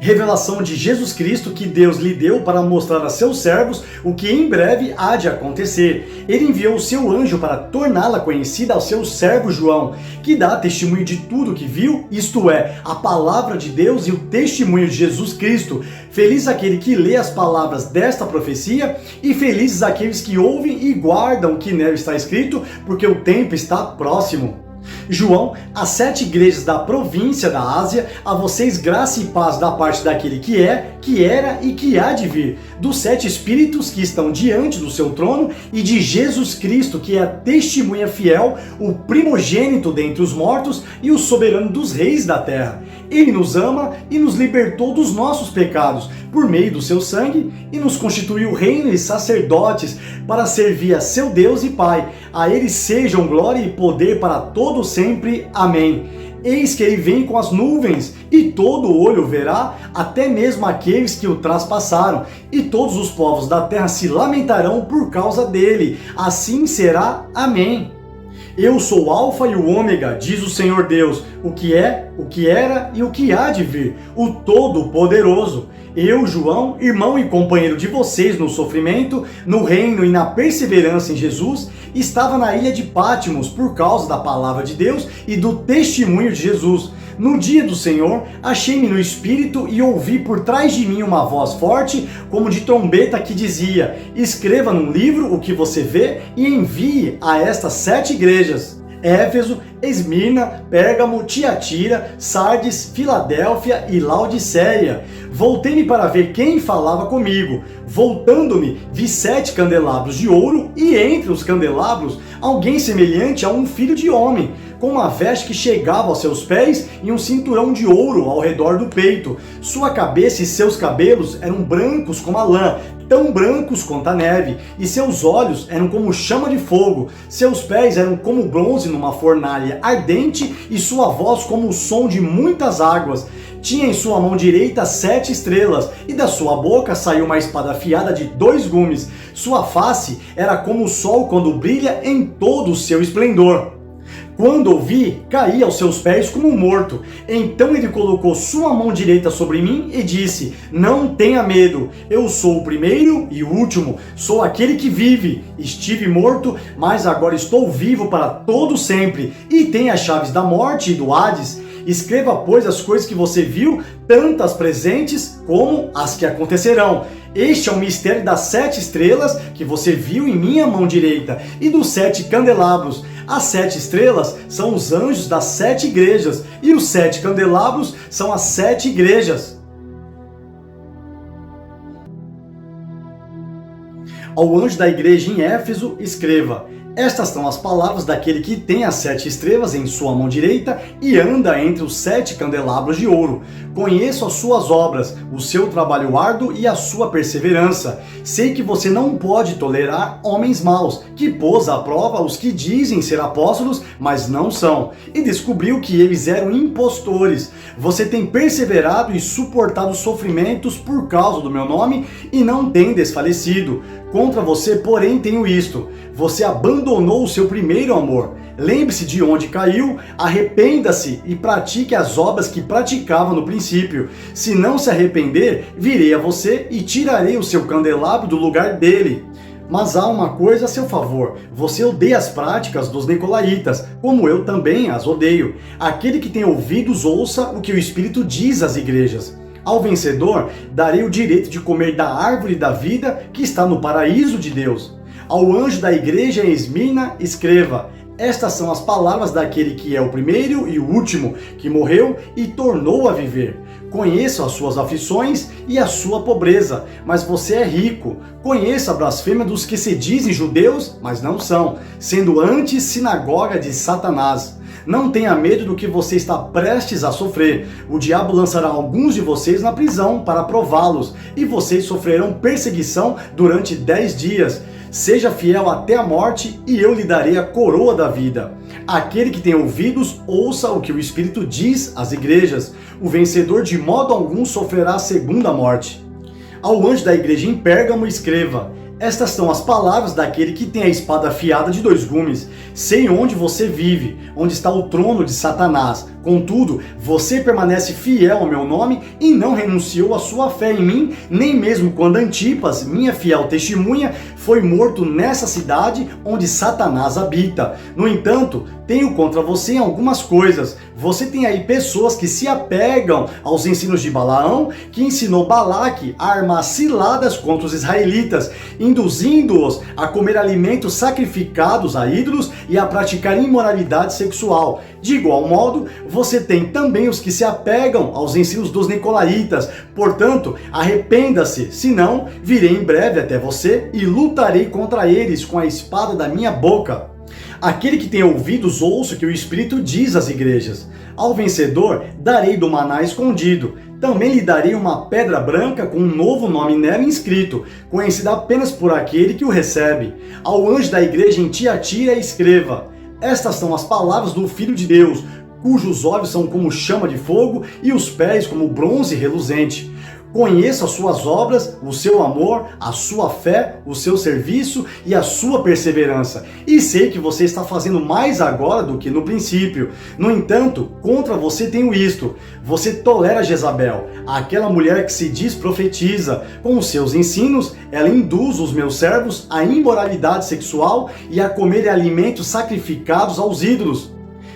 Revelação de Jesus Cristo que Deus lhe deu para mostrar a seus servos o que em breve há de acontecer. Ele enviou o seu anjo para torná-la conhecida ao seu servo João, que dá testemunho de tudo que viu, isto é, a palavra de Deus e o testemunho de Jesus Cristo. Feliz aquele que lê as palavras desta profecia e felizes aqueles que ouvem e guardam o que nela está escrito, porque o tempo está próximo. João, às 7 igrejas da província da Ásia, a vocês graça e paz da parte daquele que é, que era e que há de vir, dos 7 espíritos que estão diante do seu trono e de Jesus Cristo, que é a testemunha fiel, o primogênito dentre os mortos e o soberano dos reis da terra. Ele nos ama e nos libertou dos nossos pecados por meio do seu sangue e nos constituiu reino e sacerdotes para servir a seu Deus e Pai. A ele sejam glória e poder para todo sempre. Amém. Eis que ele vem com as nuvens, e todo olho verá, até mesmo aqueles que o traspassaram, e todos os povos da terra se lamentarão por causa dele. Assim será. Amém. Eu sou o Alfa e o Ômega, diz o Senhor Deus, o que é, o que era e o que há de vir, o Todo-Poderoso. Eu, João, irmão e companheiro de vocês no sofrimento, no reino e na perseverança em Jesus, estava na ilha de Pátimos por causa da palavra de Deus e do testemunho de Jesus. No dia do Senhor, achei-me no Espírito e ouvi por trás de mim uma voz forte, como de trombeta, que dizia: escreva num livro o que você vê e envie a estas 7 igrejas: Éfeso, Esmirna, Pérgamo, Tiatira, Sardes, Filadélfia e Laodiceia. Voltei-me para ver quem falava comigo. Voltando-me, vi 7 candelabros de ouro, e entre os candelabros, alguém semelhante a um filho de homem, com uma veste que chegava aos seus pés e um cinturão de ouro ao redor do peito. Sua cabeça e seus cabelos eram brancos como a lã, tão brancos quanto a neve, e seus olhos eram como chama de fogo. Seus pés eram como bronze numa fornalha ardente, e sua voz como o som de muitas águas. Tinha em sua mão direita 7 estrelas, e da sua boca saiu uma espada afiada de 2 gumes. Sua face era como o sol quando brilha em todo o seu esplendor. Quando o vi, caí aos seus pés como morto. Então ele colocou sua mão direita sobre mim e disse: não tenha medo, eu sou o primeiro e o último, sou aquele que vive. Estive morto, mas agora estou vivo para todo sempre, e tenho as chaves da morte e do Hades. Escreva, pois, as coisas que você viu, tanto as presentes como as que acontecerão. Este é o mistério das 7 estrelas que você viu em minha mão direita e dos 7 candelabros. As 7 estrelas são os anjos das 7 igrejas, e os 7 candelabros são as 7 igrejas. Ao anjo da igreja em Éfeso, escreva: estas são as palavras daquele que tem as 7 estrelas em sua mão direita e anda entre os 7 candelabros de ouro. Conheço as suas obras, o seu trabalho árduo e a sua perseverança. Sei que você não pode tolerar homens maus, que pôs à prova os que dizem ser apóstolos, mas não são, e descobriu que eles eram impostores. Você tem perseverado e suportado sofrimentos por causa do meu nome e não tem desfalecido. Contra você, porém, tenho isto: você abandonou o seu primeiro amor. Lembre-se de onde caiu, arrependa-se e pratique as obras que praticava no princípio. Se não se arrepender, virei a você e tirarei o seu candelabro do lugar dele. Mas há uma coisa a seu favor: você odeia as práticas dos nicolaítas, como eu também as odeio. Aquele que tem ouvidos, ouça o que o Espírito diz às igrejas. Ao vencedor, darei o direito de comer da árvore da vida que está no paraíso de Deus. Ao anjo da igreja em Esmirna, escreva: estas são as palavras daquele que é o primeiro e o último, que morreu e tornou a viver. Conheço as suas aflições e a sua pobreza, mas você é rico. Conheço a blasfêmia dos que se dizem judeus, mas não são, sendo antes sinagoga de Satanás. Não tenha medo do que você está prestes a sofrer. O diabo lançará alguns de vocês na prisão para prová-los, e vocês sofrerão perseguição durante 10 dias. Seja fiel até a morte, e eu lhe darei a coroa da vida. Aquele que tem ouvidos, ouça o que o Espírito diz às igrejas. O vencedor de modo algum sofrerá a segunda morte. Ao anjo da igreja em Pérgamo, escreva: Estas são as palavras daquele que tem a espada afiada de 2 gumes. Sei onde você vive, onde está o trono de Satanás. Contudo, você permanece fiel ao meu nome e não renunciou à sua fé em mim, nem mesmo quando Antipas, minha fiel testemunha, foi morto nessa cidade onde Satanás habita. No entanto, tenho contra você algumas coisas. Você tem aí pessoas que se apegam aos ensinos de Balaão, que ensinou Balaque a armar ciladas contra os israelitas, induzindo-os a comer alimentos sacrificados a ídolos e a praticar imoralidade sexual. De igual modo, você tem também os que se apegam aos ensinos dos nicolaítas. Portanto, arrependa-se, senão virei em breve até você e lutarei contra eles com a espada da minha boca. Aquele que tem ouvidos, ouça o que o Espírito diz às igrejas. Ao vencedor, darei do maná escondido. Também lhe darei uma pedra branca com um novo nome nela inscrito, conhecida apenas por aquele que o recebe. Ao anjo da igreja em Tiatira, escreva: estas são as palavras do Filho de Deus, cujos olhos são como chama de fogo e os pés como bronze reluzente. Conheço as suas obras, o seu amor, a sua fé, o seu serviço e a sua perseverança. E sei que você está fazendo mais agora do que no princípio. No entanto, contra você tenho isto: você tolera Jezabel, aquela mulher que se diz profetiza. Com os seus ensinos, ela induz os meus servos à imoralidade sexual e a comer alimentos sacrificados aos ídolos.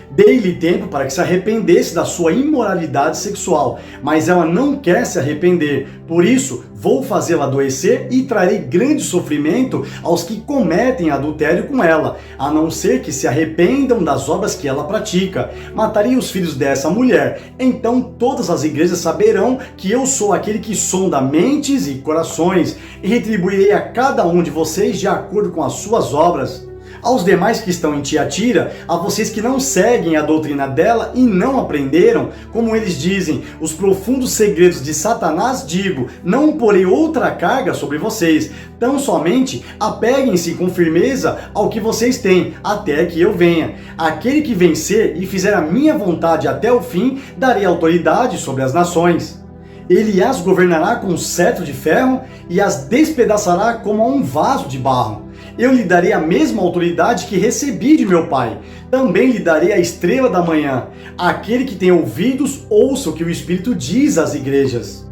Dei-lhe tempo para que se arrependesse da sua imoralidade sexual, mas ela não quer se arrepender. Por isso, vou fazê-la adoecer e trarei grande sofrimento aos que cometem adultério com ela, a não ser que se arrependam das obras que ela pratica. Matarei os filhos dessa mulher. Então todas as igrejas saberão que eu sou aquele que sonda mentes e corações, e retribuirei a cada um de vocês de acordo com as suas obras. Aos demais que estão em Tiatira, a vocês que não seguem a doutrina dela e não aprenderam, como eles dizem, os profundos segredos de Satanás, digo, não porei outra carga sobre vocês. Tão somente apeguem-se com firmeza ao que vocês têm, até que eu venha. Aquele que vencer e fizer a minha vontade até o fim, darei autoridade sobre as nações. Ele as governará com um cetro de ferro e as despedaçará como a um vaso de barro. Eu lhe darei a mesma autoridade que recebi de meu Pai. Também lhe darei a estrela da manhã. Aquele que tem ouvidos, ouça o que o Espírito diz às igrejas.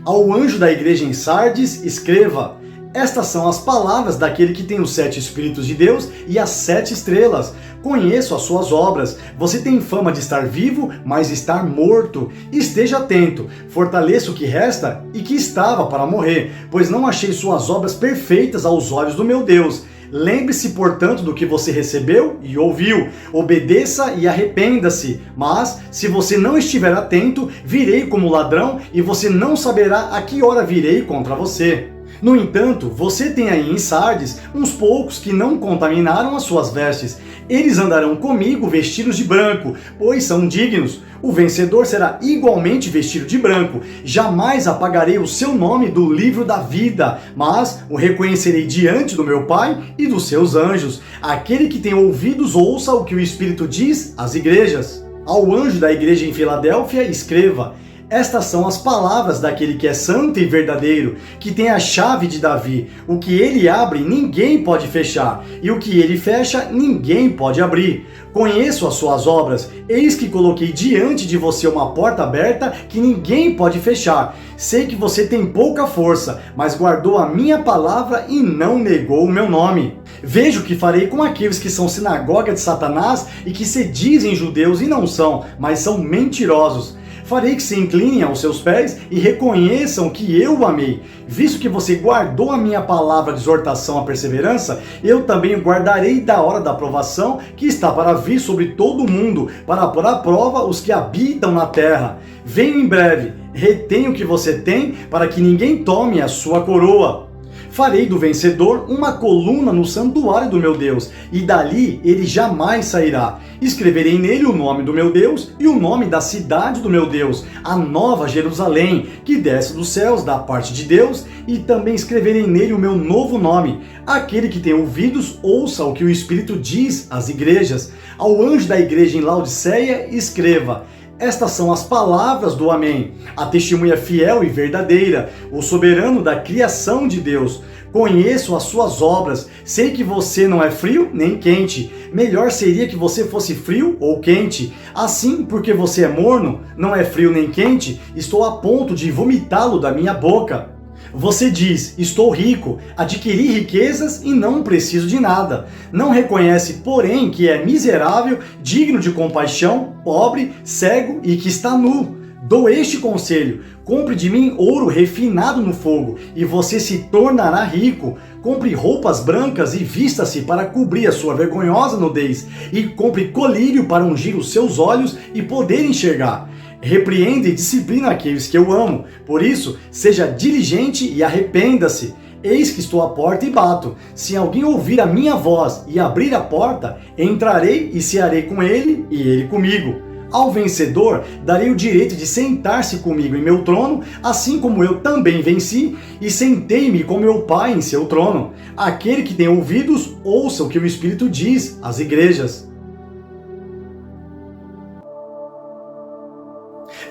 Ao anjo da igreja em Sardes, escreva: estas são as palavras daquele que tem os 7 Espíritos de Deus e as 7 estrelas. Conheço as suas obras. Você tem fama de estar vivo, mas estar morto. Esteja atento, fortaleça o que resta e que estava para morrer, pois não achei suas obras perfeitas aos olhos do meu Deus. Lembre-se, portanto, do que você recebeu e ouviu. Obedeça e arrependa-se. Mas, se você não estiver atento, virei como ladrão e você não saberá a que hora virei contra você. No entanto, você tem aí em Sardes uns poucos que não contaminaram as suas vestes. Eles andarão comigo vestidos de branco, pois são dignos. O vencedor será igualmente vestido de branco. Jamais apagarei o seu nome do livro da vida, mas o reconhecerei diante do meu Pai e dos seus anjos. Aquele que tem ouvidos, ouça o que o Espírito diz às igrejas. Ao anjo da igreja em Filadélfia, escreva: estas são as palavras daquele que é santo e verdadeiro, que tem a chave de Davi. O que ele abre, ninguém pode fechar, e o que ele fecha, ninguém pode abrir. Conheço as suas obras, eis que coloquei diante de você uma porta aberta que ninguém pode fechar. Sei que você tem pouca força, mas guardou a minha palavra e não negou o meu nome. Veja o que farei com aqueles que são sinagoga de Satanás e que se dizem judeus e não são, mas são mentirosos. Farei que se inclinem aos seus pés e reconheçam que eu o amei. Visto que você guardou a minha palavra de exortação à perseverança, eu também o guardarei da hora da provação que está para vir sobre todo o mundo, para pôr à prova os que habitam na terra. Venho em breve, retenha o que você tem, para que ninguém tome a sua coroa. Farei do vencedor uma coluna no santuário do meu Deus, e dali ele jamais sairá. Escreverei nele o nome do meu Deus e o nome da cidade do meu Deus, a nova Jerusalém, que desce dos céus da parte de Deus, e também escreverei nele o meu novo nome. Aquele que tem ouvidos, ouça o que o Espírito diz às igrejas. Ao anjo da igreja em Laodiceia, escreva: Estas são as palavras do Amém, a testemunha fiel e verdadeira, o soberano da criação de Deus. Conheço as suas obras, sei que você não é frio nem quente. Melhor seria que você fosse frio ou quente. Assim, porque você é morno, não é frio nem quente, estou a ponto de vomitá-lo da minha boca. Você diz, estou rico, adquiri riquezas e não preciso de nada. Não reconhece, porém, que é miserável, digno de compaixão, pobre, cego e que está nu. Dou este conselho, compre de mim ouro refinado no fogo, e você se tornará rico. Compre roupas brancas e vista-se para cobrir a sua vergonhosa nudez, e compre colírio para ungir os seus olhos e poder enxergar. Repreenda e disciplina aqueles que eu amo. Por isso, seja diligente e arrependa-se. Eis que estou à porta e bato. Se alguém ouvir a minha voz e abrir a porta, entrarei e cearei com ele e ele comigo. Ao vencedor, darei o direito de sentar-se comigo em meu trono, assim como eu também venci e sentei-me com meu Pai em seu trono. Aquele que tem ouvidos, ouça o que o Espírito diz às igrejas.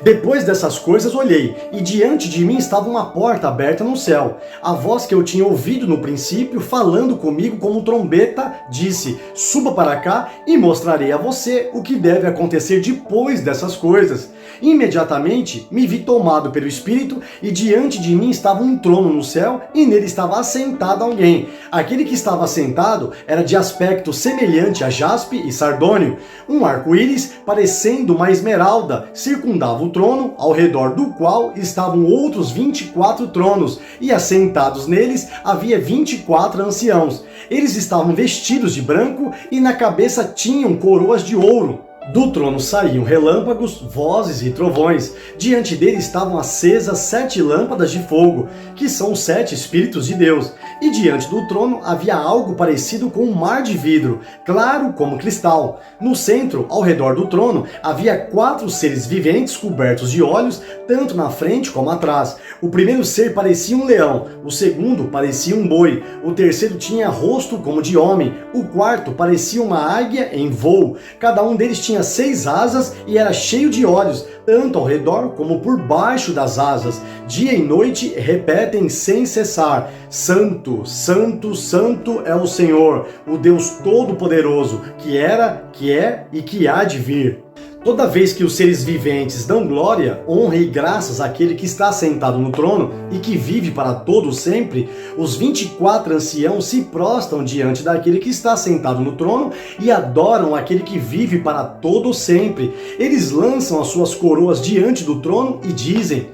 Depois dessas coisas olhei, e diante de mim estava uma porta aberta no céu. A voz que eu tinha ouvido no princípio, falando comigo como trombeta, disse: suba para cá e mostrarei a você o que deve acontecer depois dessas coisas. Imediatamente me vi tomado pelo Espírito, e diante de mim estava um trono no céu, e nele estava assentado alguém. Aquele que estava assentado era de aspecto semelhante a jaspe e sardônio. Um arco-íris, parecendo uma esmeralda, circundava o trono, ao redor do qual estavam outros 24 tronos, e assentados neles havia 24 anciãos. Eles estavam vestidos de branco e na cabeça tinham coroas de ouro. Do trono saíam relâmpagos, vozes e trovões. Diante dele estavam acesas 7 lâmpadas de fogo, que são os 7 Espíritos de Deus. E diante do trono havia algo parecido com um mar de vidro, claro como cristal. No centro, ao redor do trono, havia 4 seres viventes cobertos de olhos, tanto na frente como atrás. O primeiro ser parecia um leão, o segundo parecia um boi, o terceiro tinha rosto como de homem, o quarto parecia uma águia em voo. Cada um deles tinha 6 asas e era cheio de olhos, tanto ao redor como por baixo das asas. Dia e noite repetem sem cessar: Santo, Santo, Santo é o Senhor, o Deus Todo-Poderoso, que era, que é e que há de vir. Toda vez que os seres viventes dão glória, honra e graças àquele que está sentado no trono e que vive para todo sempre, os 24 anciãos se prostram diante daquele que está sentado no trono e adoram aquele que vive para todo sempre. Eles lançam as suas coroas diante do trono e dizem: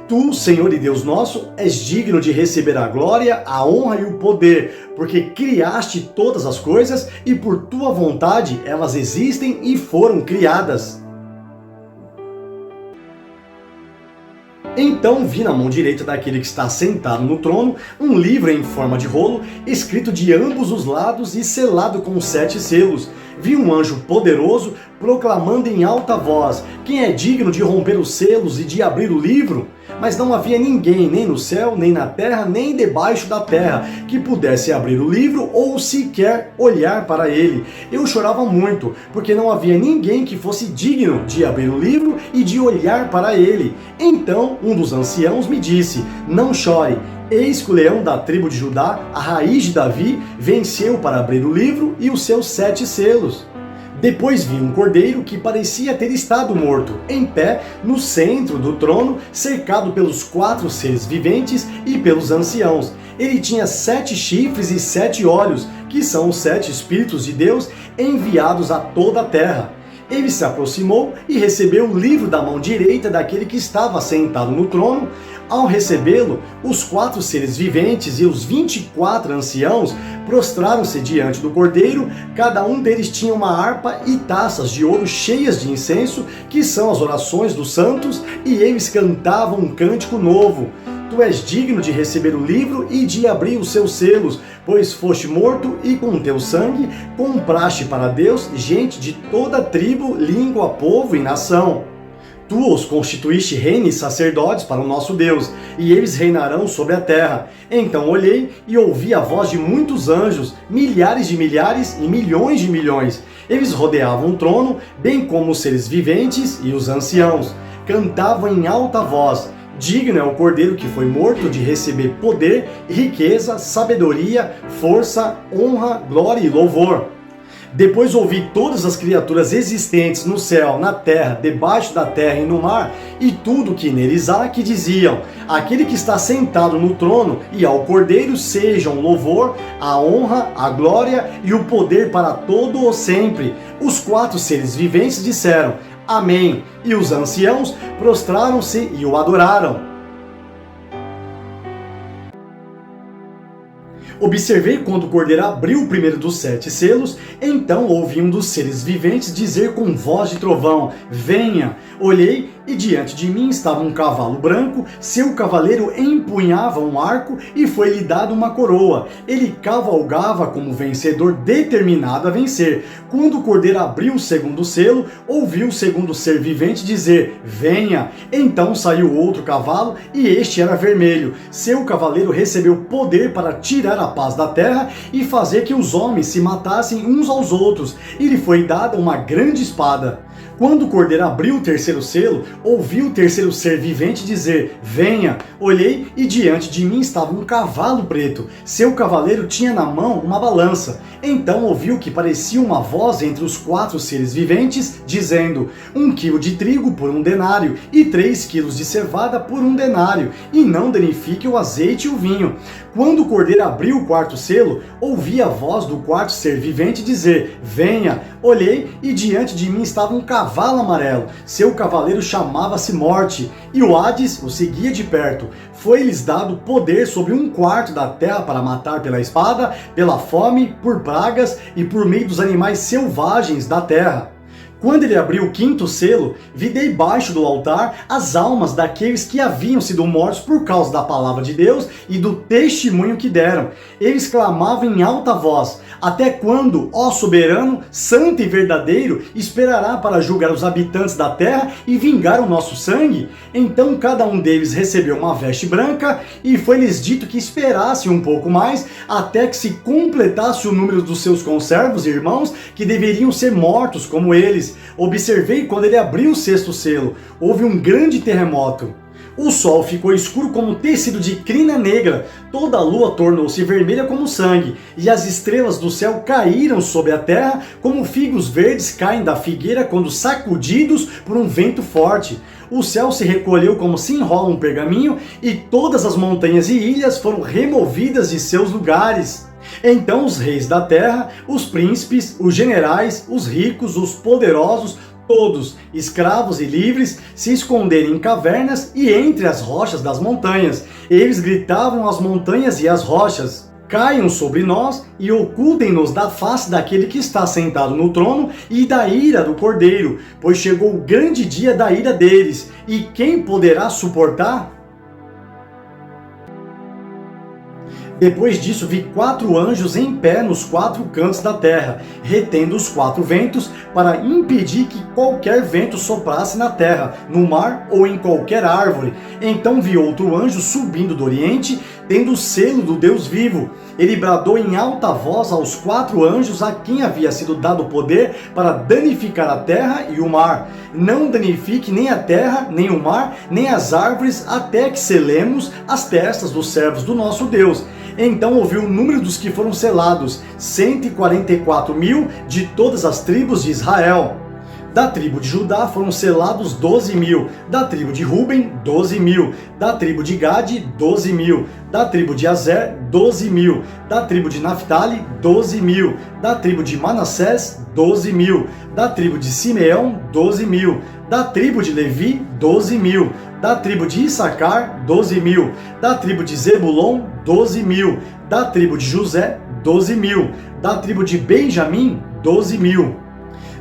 Tu, Senhor e Deus nosso, és digno de receber a glória, a honra e o poder, porque criaste todas as coisas e por tua vontade elas existem e foram criadas. Então vi na mão direita daquele que está sentado no trono um livro em forma de rolo, escrito de ambos os lados e selado com 7 selos. Vi um anjo poderoso proclamando em alta voz: quem é digno de romper os selos e de abrir o livro? Mas não havia ninguém, nem no céu, nem na terra, nem debaixo da terra, que pudesse abrir o livro ou sequer olhar para ele. Eu chorava muito, porque não havia ninguém que fosse digno de abrir o livro e de olhar para ele. Então um dos anciãos me disse: não chore. Eis que o leão da tribo de Judá, a raiz de Davi, venceu para abrir o livro e os seus 7 selos. Depois vi um cordeiro que parecia ter estado morto, em pé, no centro do trono, cercado pelos 4 seres viventes e pelos anciãos. Ele tinha 7 chifres e 7 olhos, que são os 7 Espíritos de Deus enviados a toda a terra. Ele se aproximou e recebeu o livro da mão direita daquele que estava sentado no trono. Ao recebê-lo, os 4 seres viventes e os 24 anciãos prostraram-se diante do cordeiro. Cada um deles tinha uma harpa e taças de ouro cheias de incenso, que são as orações dos santos, e eles cantavam um cântico novo: Tu és digno de receber o livro e de abrir os seus selos, pois foste morto e com teu sangue compraste para Deus gente de toda tribo, língua, povo e nação. Tu os constituíste reis e sacerdotes para o nosso Deus, e eles reinarão sobre a terra. Então olhei e ouvi a voz de muitos anjos, milhares de milhares e milhões de milhões. Eles rodeavam o trono, bem como os seres viventes e os anciãos. Cantavam em alta voz: digno é o Cordeiro que foi morto de receber poder, riqueza, sabedoria, força, honra, glória e louvor. Depois ouvi todas as criaturas existentes no céu, na terra, debaixo da terra e no mar, e tudo que neles há, que diziam: aquele que está sentado no trono e ao Cordeiro sejam o louvor, a honra, a glória e o poder para todo o sempre. Os 4 seres viventes disseram: amém, e os anciãos prostraram-se e o adoraram. Observei quando o Cordeiro abriu o primeiro dos 7 selos, então ouvi um dos seres viventes dizer com voz de trovão: venha! Olhei e diante de mim estava um cavalo branco, seu cavaleiro empunhava um arco e foi-lhe dada uma coroa. Ele cavalgava como vencedor determinado a vencer. Quando o Cordeiro abriu o segundo selo, ouviu o segundo ser vivente dizer: venha! Então saiu outro cavalo e este era vermelho. Seu cavaleiro recebeu poder para tirar a paz da terra e fazer que os homens se matassem uns aos outros, e lhe foi dada uma grande espada. Quando o Cordeiro abriu o terceiro selo, ouvi o terceiro ser vivente dizer: venha! Olhei e diante de mim estava um cavalo preto. Seu cavaleiro tinha na mão uma balança. Então ouvi o que parecia uma voz entre os 4 seres viventes, dizendo: 1 quilo de trigo por 1 denário, e 3 quilos de cevada por 1 denário, e não danifique o azeite e o vinho. Quando o Cordeiro abriu o 4º selo, ouvi a voz do 4º ser vivente dizer: venha! Olhei e diante de mim estava um cavalo amarelo. Seu cavaleiro chamava-se Morte, e o Hades o seguia de perto. Foi-lhes dado poder sobre 1/4 da terra para matar pela espada, pela fome, por pragas e por meio dos animais selvagens da terra. Quando ele abriu o 5º selo, vi debaixo do altar as almas daqueles que haviam sido mortos por causa da palavra de Deus e do testemunho que deram. Eles clamavam em alta voz: até quando, ó soberano, santo e verdadeiro, esperará para julgar os habitantes da terra e vingar o nosso sangue? Então cada um deles recebeu uma veste branca, e foi-lhes dito que esperasse um pouco mais, até que se completasse o número dos seus conservos e irmãos, que deveriam ser mortos como eles. Observei quando ele abriu o 6º selo. Houve um grande terremoto. O sol ficou escuro como tecido de crina negra, toda a lua tornou-se vermelha como sangue, e as estrelas do céu caíram sobre a terra como figos verdes caem da figueira quando sacudidos por um vento forte. O céu se recolheu como se enrola um pergaminho, e todas as montanhas e ilhas foram removidas de seus lugares. Então os reis da terra, os príncipes, os generais, os ricos, os poderosos, todos, escravos e livres, se esconderem em cavernas e entre as rochas das montanhas. Eles gritavam às montanhas e às rochas: caiam sobre nós e ocultem-nos da face daquele que está sentado no trono e da ira do Cordeiro, pois chegou o grande dia da ira deles, e quem poderá suportar? Depois disso vi 4 anjos em pé nos 4 cantos da terra, retendo os 4 ventos, para impedir que qualquer vento soprasse na terra, no mar ou em qualquer árvore. Então vi outro anjo subindo do oriente, tendo o selo do Deus vivo. Ele bradou em alta voz aos 4 anjos a quem havia sido dado poder para danificar a terra e o mar: não danifique nem a terra, nem o mar, nem as árvores, até que selemos as testas dos servos do nosso Deus. Então ouvi o número dos que foram selados: 144.000 de todas as tribos de Israel. Da tribo de Judá foram selados 12.000, da tribo de Ruben 12.000, da tribo de Gade 12.000, da tribo de Azer 12.000, da tribo de Naphtali 12.000, da tribo de Manassés 12.000, da tribo de Simeão 12.000, da tribo de Levi 12.000, da tribo de Issacar 12.000, da tribo de Zebulon 12.000, da tribo de José 12.000, da tribo de Benjamim 12.000.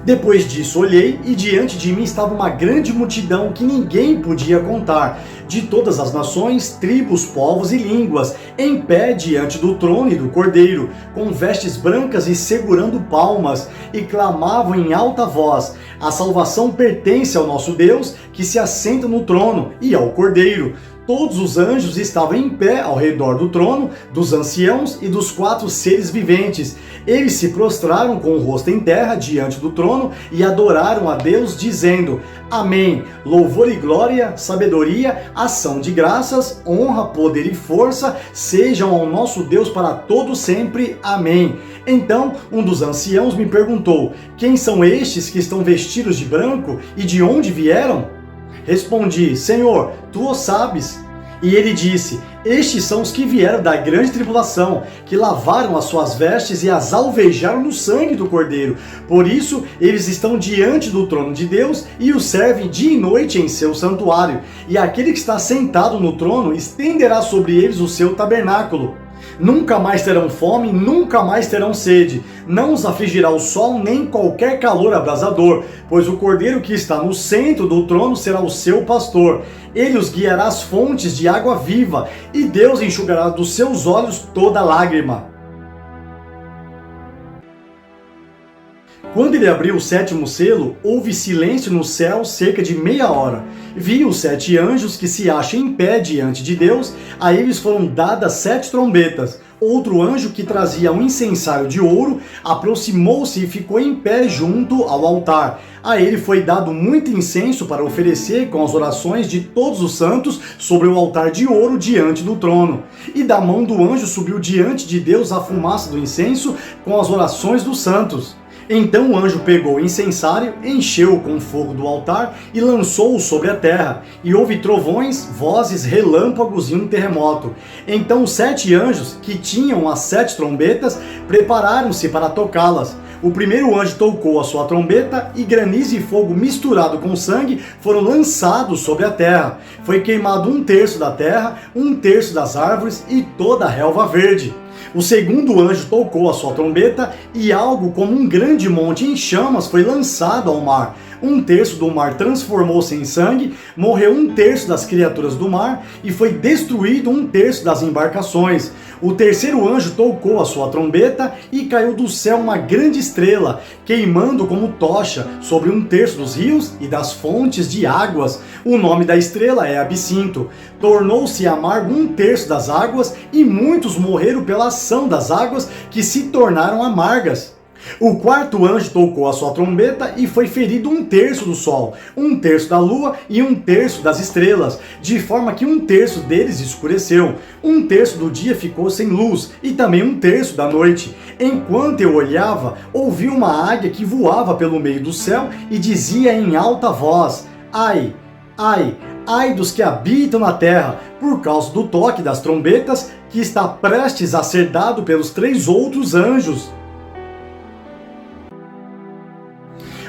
Depois disso olhei, e diante de mim estava uma grande multidão que ninguém podia contar, de todas as nações, tribos, povos e línguas, em pé diante do trono e do Cordeiro, com vestes brancas e segurando palmas, e clamavam em alta voz: a salvação pertence ao nosso Deus, que se assenta no trono, e ao Cordeiro. Todos os anjos estavam em pé ao redor do trono, dos anciãos e dos 4 seres viventes. Eles se prostraram com o rosto em terra diante do trono e adoraram a Deus, dizendo: Amém. Louvor e glória, sabedoria, ação de graças, honra, poder e força sejam ao nosso Deus para todo sempre. Amém. Então um dos anciãos me perguntou: quem são estes que estão vestidos de branco e de onde vieram? Respondi: Senhor, tu o sabes. E ele disse: estes são os que vieram da grande tribulação, que lavaram as suas vestes e as alvejaram no sangue do Cordeiro. Por isso, eles estão diante do trono de Deus e o servem dia e noite em seu santuário. E aquele que está sentado no trono estenderá sobre eles o seu tabernáculo. Nunca mais terão fome, nunca mais terão sede. Não os afligirá o sol, nem qualquer calor abrasador, pois o Cordeiro que está no centro do trono será o seu pastor. Ele os guiará às fontes de água viva, e Deus enxugará dos seus olhos toda lágrima. Quando ele abriu o 7º selo, houve silêncio no céu cerca de meia hora. Vi os 7 anjos que se acham em pé diante de Deus, a eles foram dadas 7 trombetas. Outro anjo que trazia um incensário de ouro aproximou-se e ficou em pé junto ao altar. A ele foi dado muito incenso para oferecer com as orações de todos os santos sobre o altar de ouro diante do trono. E da mão do anjo subiu diante de Deus a fumaça do incenso com as orações dos santos. Então o anjo pegou o incensário, encheu-o com fogo do altar e lançou-o sobre a terra. E houve trovões, vozes, relâmpagos e um terremoto. Então os 7 anjos, que tinham as 7 trombetas, prepararam-se para tocá-las. O primeiro anjo tocou a sua trombeta, e granizo e fogo misturado com sangue foram lançados sobre a terra. Foi queimado 1/3 da terra, 1/3 das árvores e toda a relva verde. O segundo anjo tocou a sua trombeta, e algo como um grande monte em chamas foi lançado ao mar. 1/3 do mar transformou-se em sangue, morreu 1/3 das criaturas do mar, e foi destruído 1/3 das embarcações. O terceiro anjo tocou a sua trombeta, e caiu do céu uma grande estrela, queimando como tocha sobre 1/3 dos rios e das fontes de águas. O nome da estrela é Absinto. Tornou-se amargo 1/3 das águas, e muitos morreram pela ação das águas, que se tornaram amargas. O quarto anjo tocou a sua trombeta, e foi ferido 1/3 do sol, 1/3 da lua e 1/3 das estrelas, de forma que 1/3 deles escureceu. 1/3 do dia ficou sem luz, e também 1/3 da noite. Enquanto eu olhava, ouvi uma águia que voava pelo meio do céu e dizia em alta voz: Ai, ai, ai dos que habitam na terra, por causa do toque das trombetas que está prestes a ser dado pelos 3 outros anjos.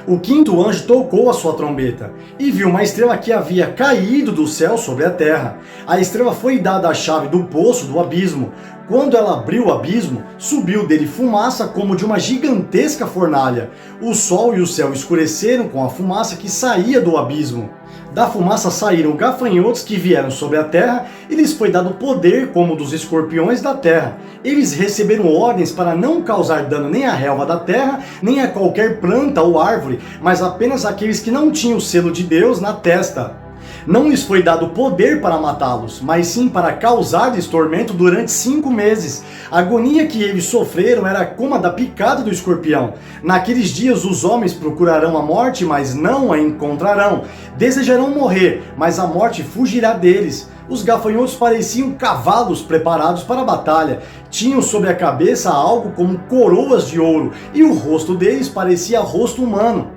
O quinto anjo tocou a sua trombeta, e viu uma estrela que havia caído do céu sobre a terra. A estrela foi dada a chave do poço do abismo. Quando ela abriu o abismo, subiu dele fumaça como de uma gigantesca fornalha. O sol e o céu escureceram com a fumaça que saía do abismo. Da fumaça saíram gafanhotos que vieram sobre a terra, e lhes foi dado poder como dos escorpiões da terra. Eles receberam ordens para não causar dano nem à relva da terra, nem a qualquer planta ou árvore, mas apenas àqueles que não tinham o selo de Deus na testa. Não lhes foi dado poder para matá-los, mas sim para causar-lhes tormento durante 5 meses. A agonia que eles sofreram era como a da picada do escorpião. Naqueles dias os homens procurarão a morte, mas não a encontrarão. Desejarão morrer, mas a morte fugirá deles. Os gafanhotos pareciam cavalos preparados para a batalha. Tinham sobre a cabeça algo como coroas de ouro, e o rosto deles parecia rosto humano.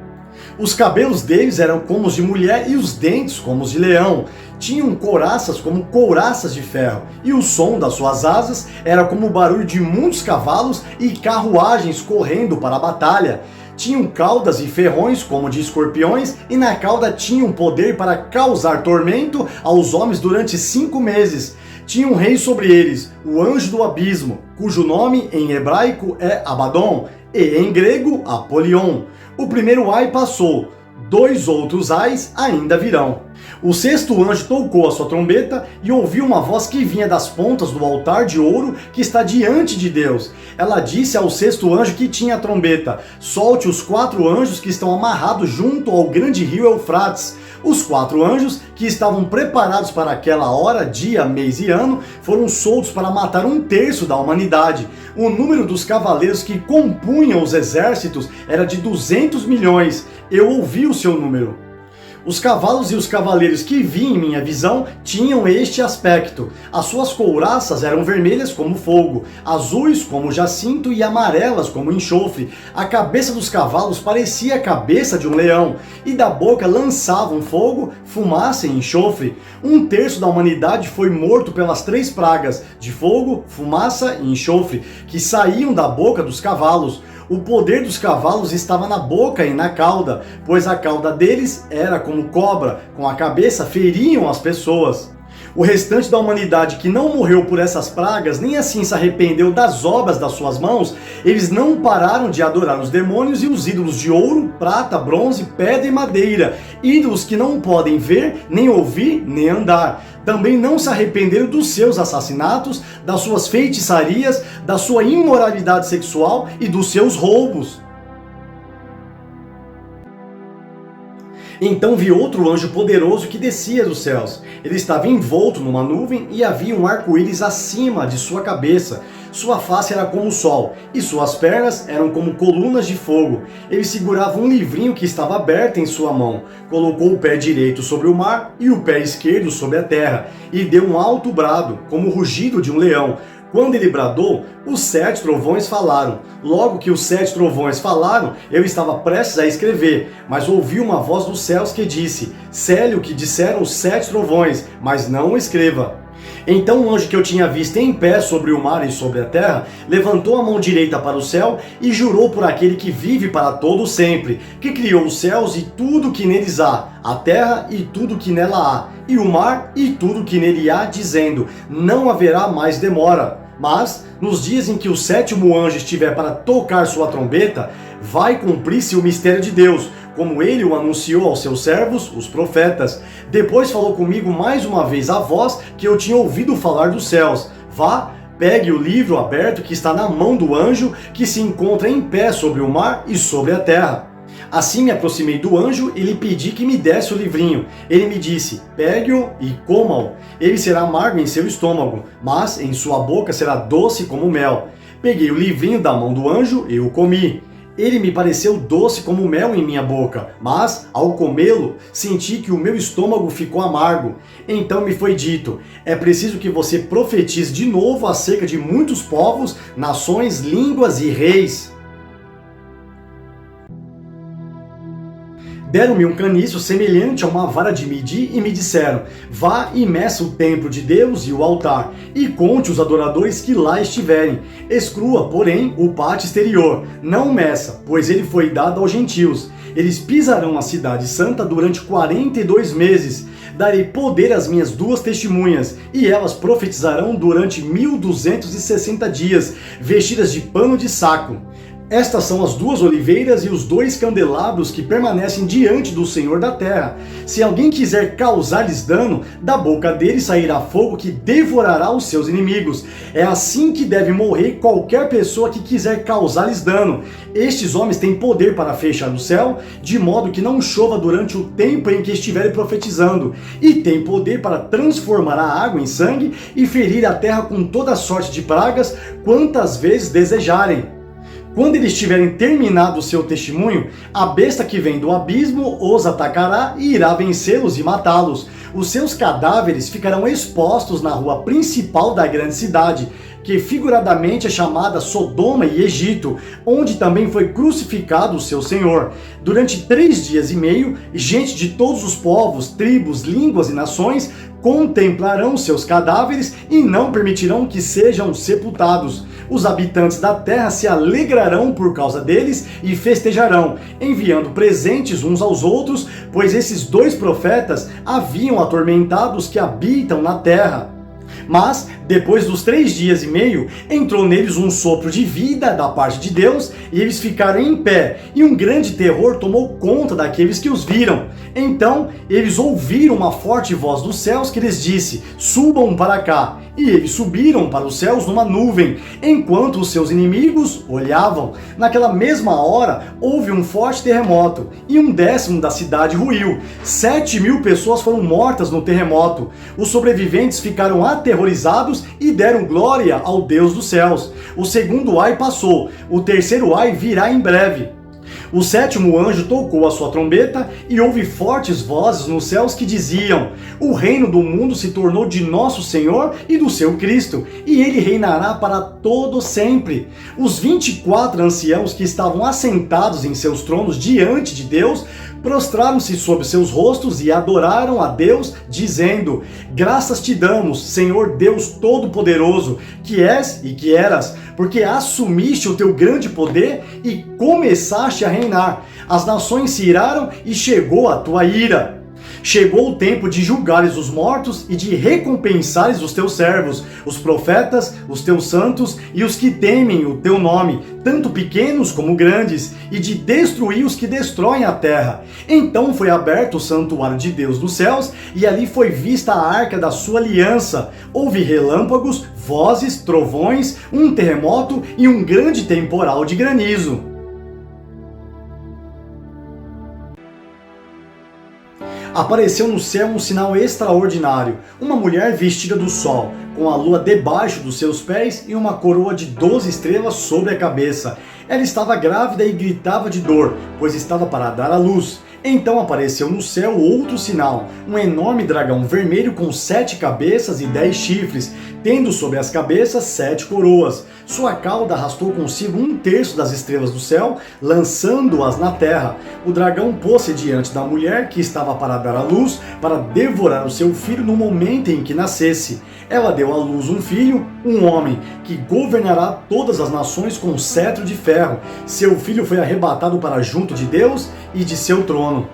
Os cabelos deles eram como os de mulher, e os dentes como os de leão. Tinham couraças como couraças de ferro, e o som das suas asas era como o barulho de muitos cavalos e carruagens correndo para a batalha. Tinham caudas e ferrões como de escorpiões, e na cauda tinham poder para causar tormento aos homens durante 5 meses. Tinha um rei sobre eles, o anjo do abismo, cujo nome em hebraico é Abaddon. e em grego, Apolion. O primeiro ai passou, 2 outros ais ainda virão. O sexto anjo tocou a sua trombeta e ouviu uma voz que vinha das pontas do altar de ouro que está diante de Deus. Ela disse ao sexto anjo que tinha a trombeta: solte os 4 anjos que estão amarrados junto ao grande rio Eufrates. Os 4 anjos, que estavam preparados para aquela hora, dia, mês e ano, foram soltos para matar 1/3 da humanidade. O número dos cavaleiros que compunham os exércitos era de 200 milhões. Eu ouvi o seu número. Os cavalos e os cavaleiros que vi em minha visão tinham este aspecto. As suas couraças eram vermelhas como fogo, azuis como jacinto e amarelas como enxofre. A cabeça dos cavalos parecia a cabeça de um leão, e da boca lançavam fogo, fumaça e enxofre. 1/3 da humanidade foi morto pelas 3 pragas, de fogo, fumaça e enxofre, que saíam da boca dos cavalos. O poder dos cavalos estava na boca e na cauda, pois a cauda deles era como cobra, com a cabeça feriam as pessoas. O restante da humanidade que não morreu por essas pragas, nem assim se arrependeu das obras das suas mãos, eles não pararam de adorar os demônios e os ídolos de ouro, prata, bronze, pedra e madeira, ídolos que não podem ver, nem ouvir, nem andar. Também não se arrependeram dos seus assassinatos, das suas feitiçarias, da sua imoralidade sexual e dos seus roubos. Então vi outro anjo poderoso que descia dos céus. Ele estava envolto numa nuvem e havia um arco-íris acima de sua cabeça. Sua face era como o sol, e suas pernas eram como colunas de fogo. Ele segurava um livrinho que estava aberto em sua mão. Colocou o pé direito sobre o mar e o pé esquerdo sobre a terra, e deu um alto brado, como o rugido de um leão. Quando ele bradou, os 7 trovões falaram. Logo que os 7 trovões falaram, eu estava prestes a escrever, mas ouvi uma voz dos céus que disse: cele o que disseram os 7 trovões, mas não escreva. Então o anjo que eu tinha visto em pé sobre o mar e sobre a terra, levantou a mão direita para o céu e jurou por aquele que vive para todo sempre, que criou os céus e tudo que neles há, a terra e tudo que nela há, e o mar e tudo que nele há, dizendo: não haverá mais demora. Mas, nos dias em que o 7º anjo estiver para tocar sua trombeta, vai cumprir-se o mistério de Deus, como ele o anunciou aos seus servos, os profetas. Depois falou comigo mais uma vez a voz que eu tinha ouvido falar dos céus: vá, pegue o livro aberto que está na mão do anjo que se encontra em pé sobre o mar e sobre a terra. Assim me aproximei do anjo e lhe pedi que me desse o livrinho. Ele me disse: pegue-o e coma-o. Ele será amargo em seu estômago, mas em sua boca será doce como mel. Peguei o livrinho da mão do anjo e o comi. Ele me pareceu doce como mel em minha boca, mas, ao comê-lo, senti que o meu estômago ficou amargo. Então me foi dito: é preciso que você profetize de novo acerca de muitos povos, nações, línguas e reis. Deram-me um caniço semelhante a uma vara de medir e me disseram: vá e meça o templo de Deus e o altar, e conte os adoradores que lá estiverem. Exclua, porém, o pátio exterior. Não meça, pois ele foi dado aos gentios. Eles pisarão a cidade santa durante 42 meses. Darei poder às minhas 2 testemunhas, e elas profetizarão durante 1260 dias, vestidas de pano de saco. Estas são as 2 oliveiras e os 2 candelabros que permanecem diante do Senhor da terra. Se alguém quiser causar-lhes dano, da boca deles sairá fogo que devorará os seus inimigos. É assim que deve morrer qualquer pessoa que quiser causar-lhes dano. Estes homens têm poder para fechar o céu, de modo que não chova durante o tempo em que estiverem profetizando, e têm poder para transformar a água em sangue e ferir a terra com toda sorte de pragas, quantas vezes desejarem. Quando eles tiverem terminado o seu testemunho, a besta que vem do abismo os atacará e irá vencê-los e matá-los. Os seus cadáveres ficarão expostos na rua principal da grande cidade, que figuradamente é chamada Sodoma e Egito, onde também foi crucificado o seu Senhor. Durante 3 dias e meio, gente de todos os povos, tribos, línguas e nações contemplarão seus cadáveres e não permitirão que sejam sepultados. Os habitantes da terra se alegrarão por causa deles e festejarão, enviando presentes uns aos outros, pois esses 2 profetas haviam atormentado os que habitam na terra. Mas, depois dos 3 dias e meio, entrou neles um sopro de vida da parte de Deus, e eles ficaram em pé, e um grande terror tomou conta daqueles que os viram. Então, eles ouviram uma forte voz dos céus que lhes disse: subam para cá. E eles subiram para os céus numa nuvem, enquanto os seus inimigos olhavam. Naquela mesma hora, houve um forte terremoto, e 1/10 da cidade ruiu. 7.000 pessoas foram mortas no terremoto. Os sobreviventes ficaram aterrorizados e deram glória ao Deus dos céus. O segundo ai passou, o terceiro ai virá em breve. O 7º anjo tocou a sua trombeta e houve fortes vozes nos céus que diziam: o reino do mundo se tornou de nosso Senhor e do seu Cristo, e ele reinará para todo sempre. Os 24 anciãos que estavam assentados em seus tronos diante de Deus prostraram-se sobre seus rostos e adoraram a Deus, dizendo: graças te damos, Senhor Deus Todo-Poderoso, que és e que eras, porque assumiste o teu grande poder e começaste a reinar. As nações se iraram e chegou a tua ira. Chegou o tempo de julgares os mortos e de recompensares os teus servos, os profetas, os teus santos e os que temem o teu nome, tanto pequenos como grandes, e de destruir os que destroem a terra. Então foi aberto o santuário de Deus dos céus, e ali foi vista a arca da sua aliança. Houve relâmpagos, vozes, trovões, um terremoto e um grande temporal de granizo. Apareceu no céu um sinal extraordinário, uma mulher vestida do sol, com a lua debaixo dos seus pés e uma coroa de 12 estrelas sobre a cabeça. Ela estava grávida e gritava de dor, pois estava para dar à luz. Então apareceu no céu outro sinal, um enorme dragão vermelho com 7 cabeças e 10 chifres, tendo sobre as cabeças 7 coroas. Sua cauda arrastou consigo 1/3 das estrelas do céu, lançando-as na terra. O dragão pôs-se diante da mulher que estava para dar à luz, para devorar o seu filho no momento em que nascesse. Ela deu à luz um filho, um homem, que governará todas as nações com cetro de ferro. Seu filho foi arrebatado para junto de Deus e de seu trono.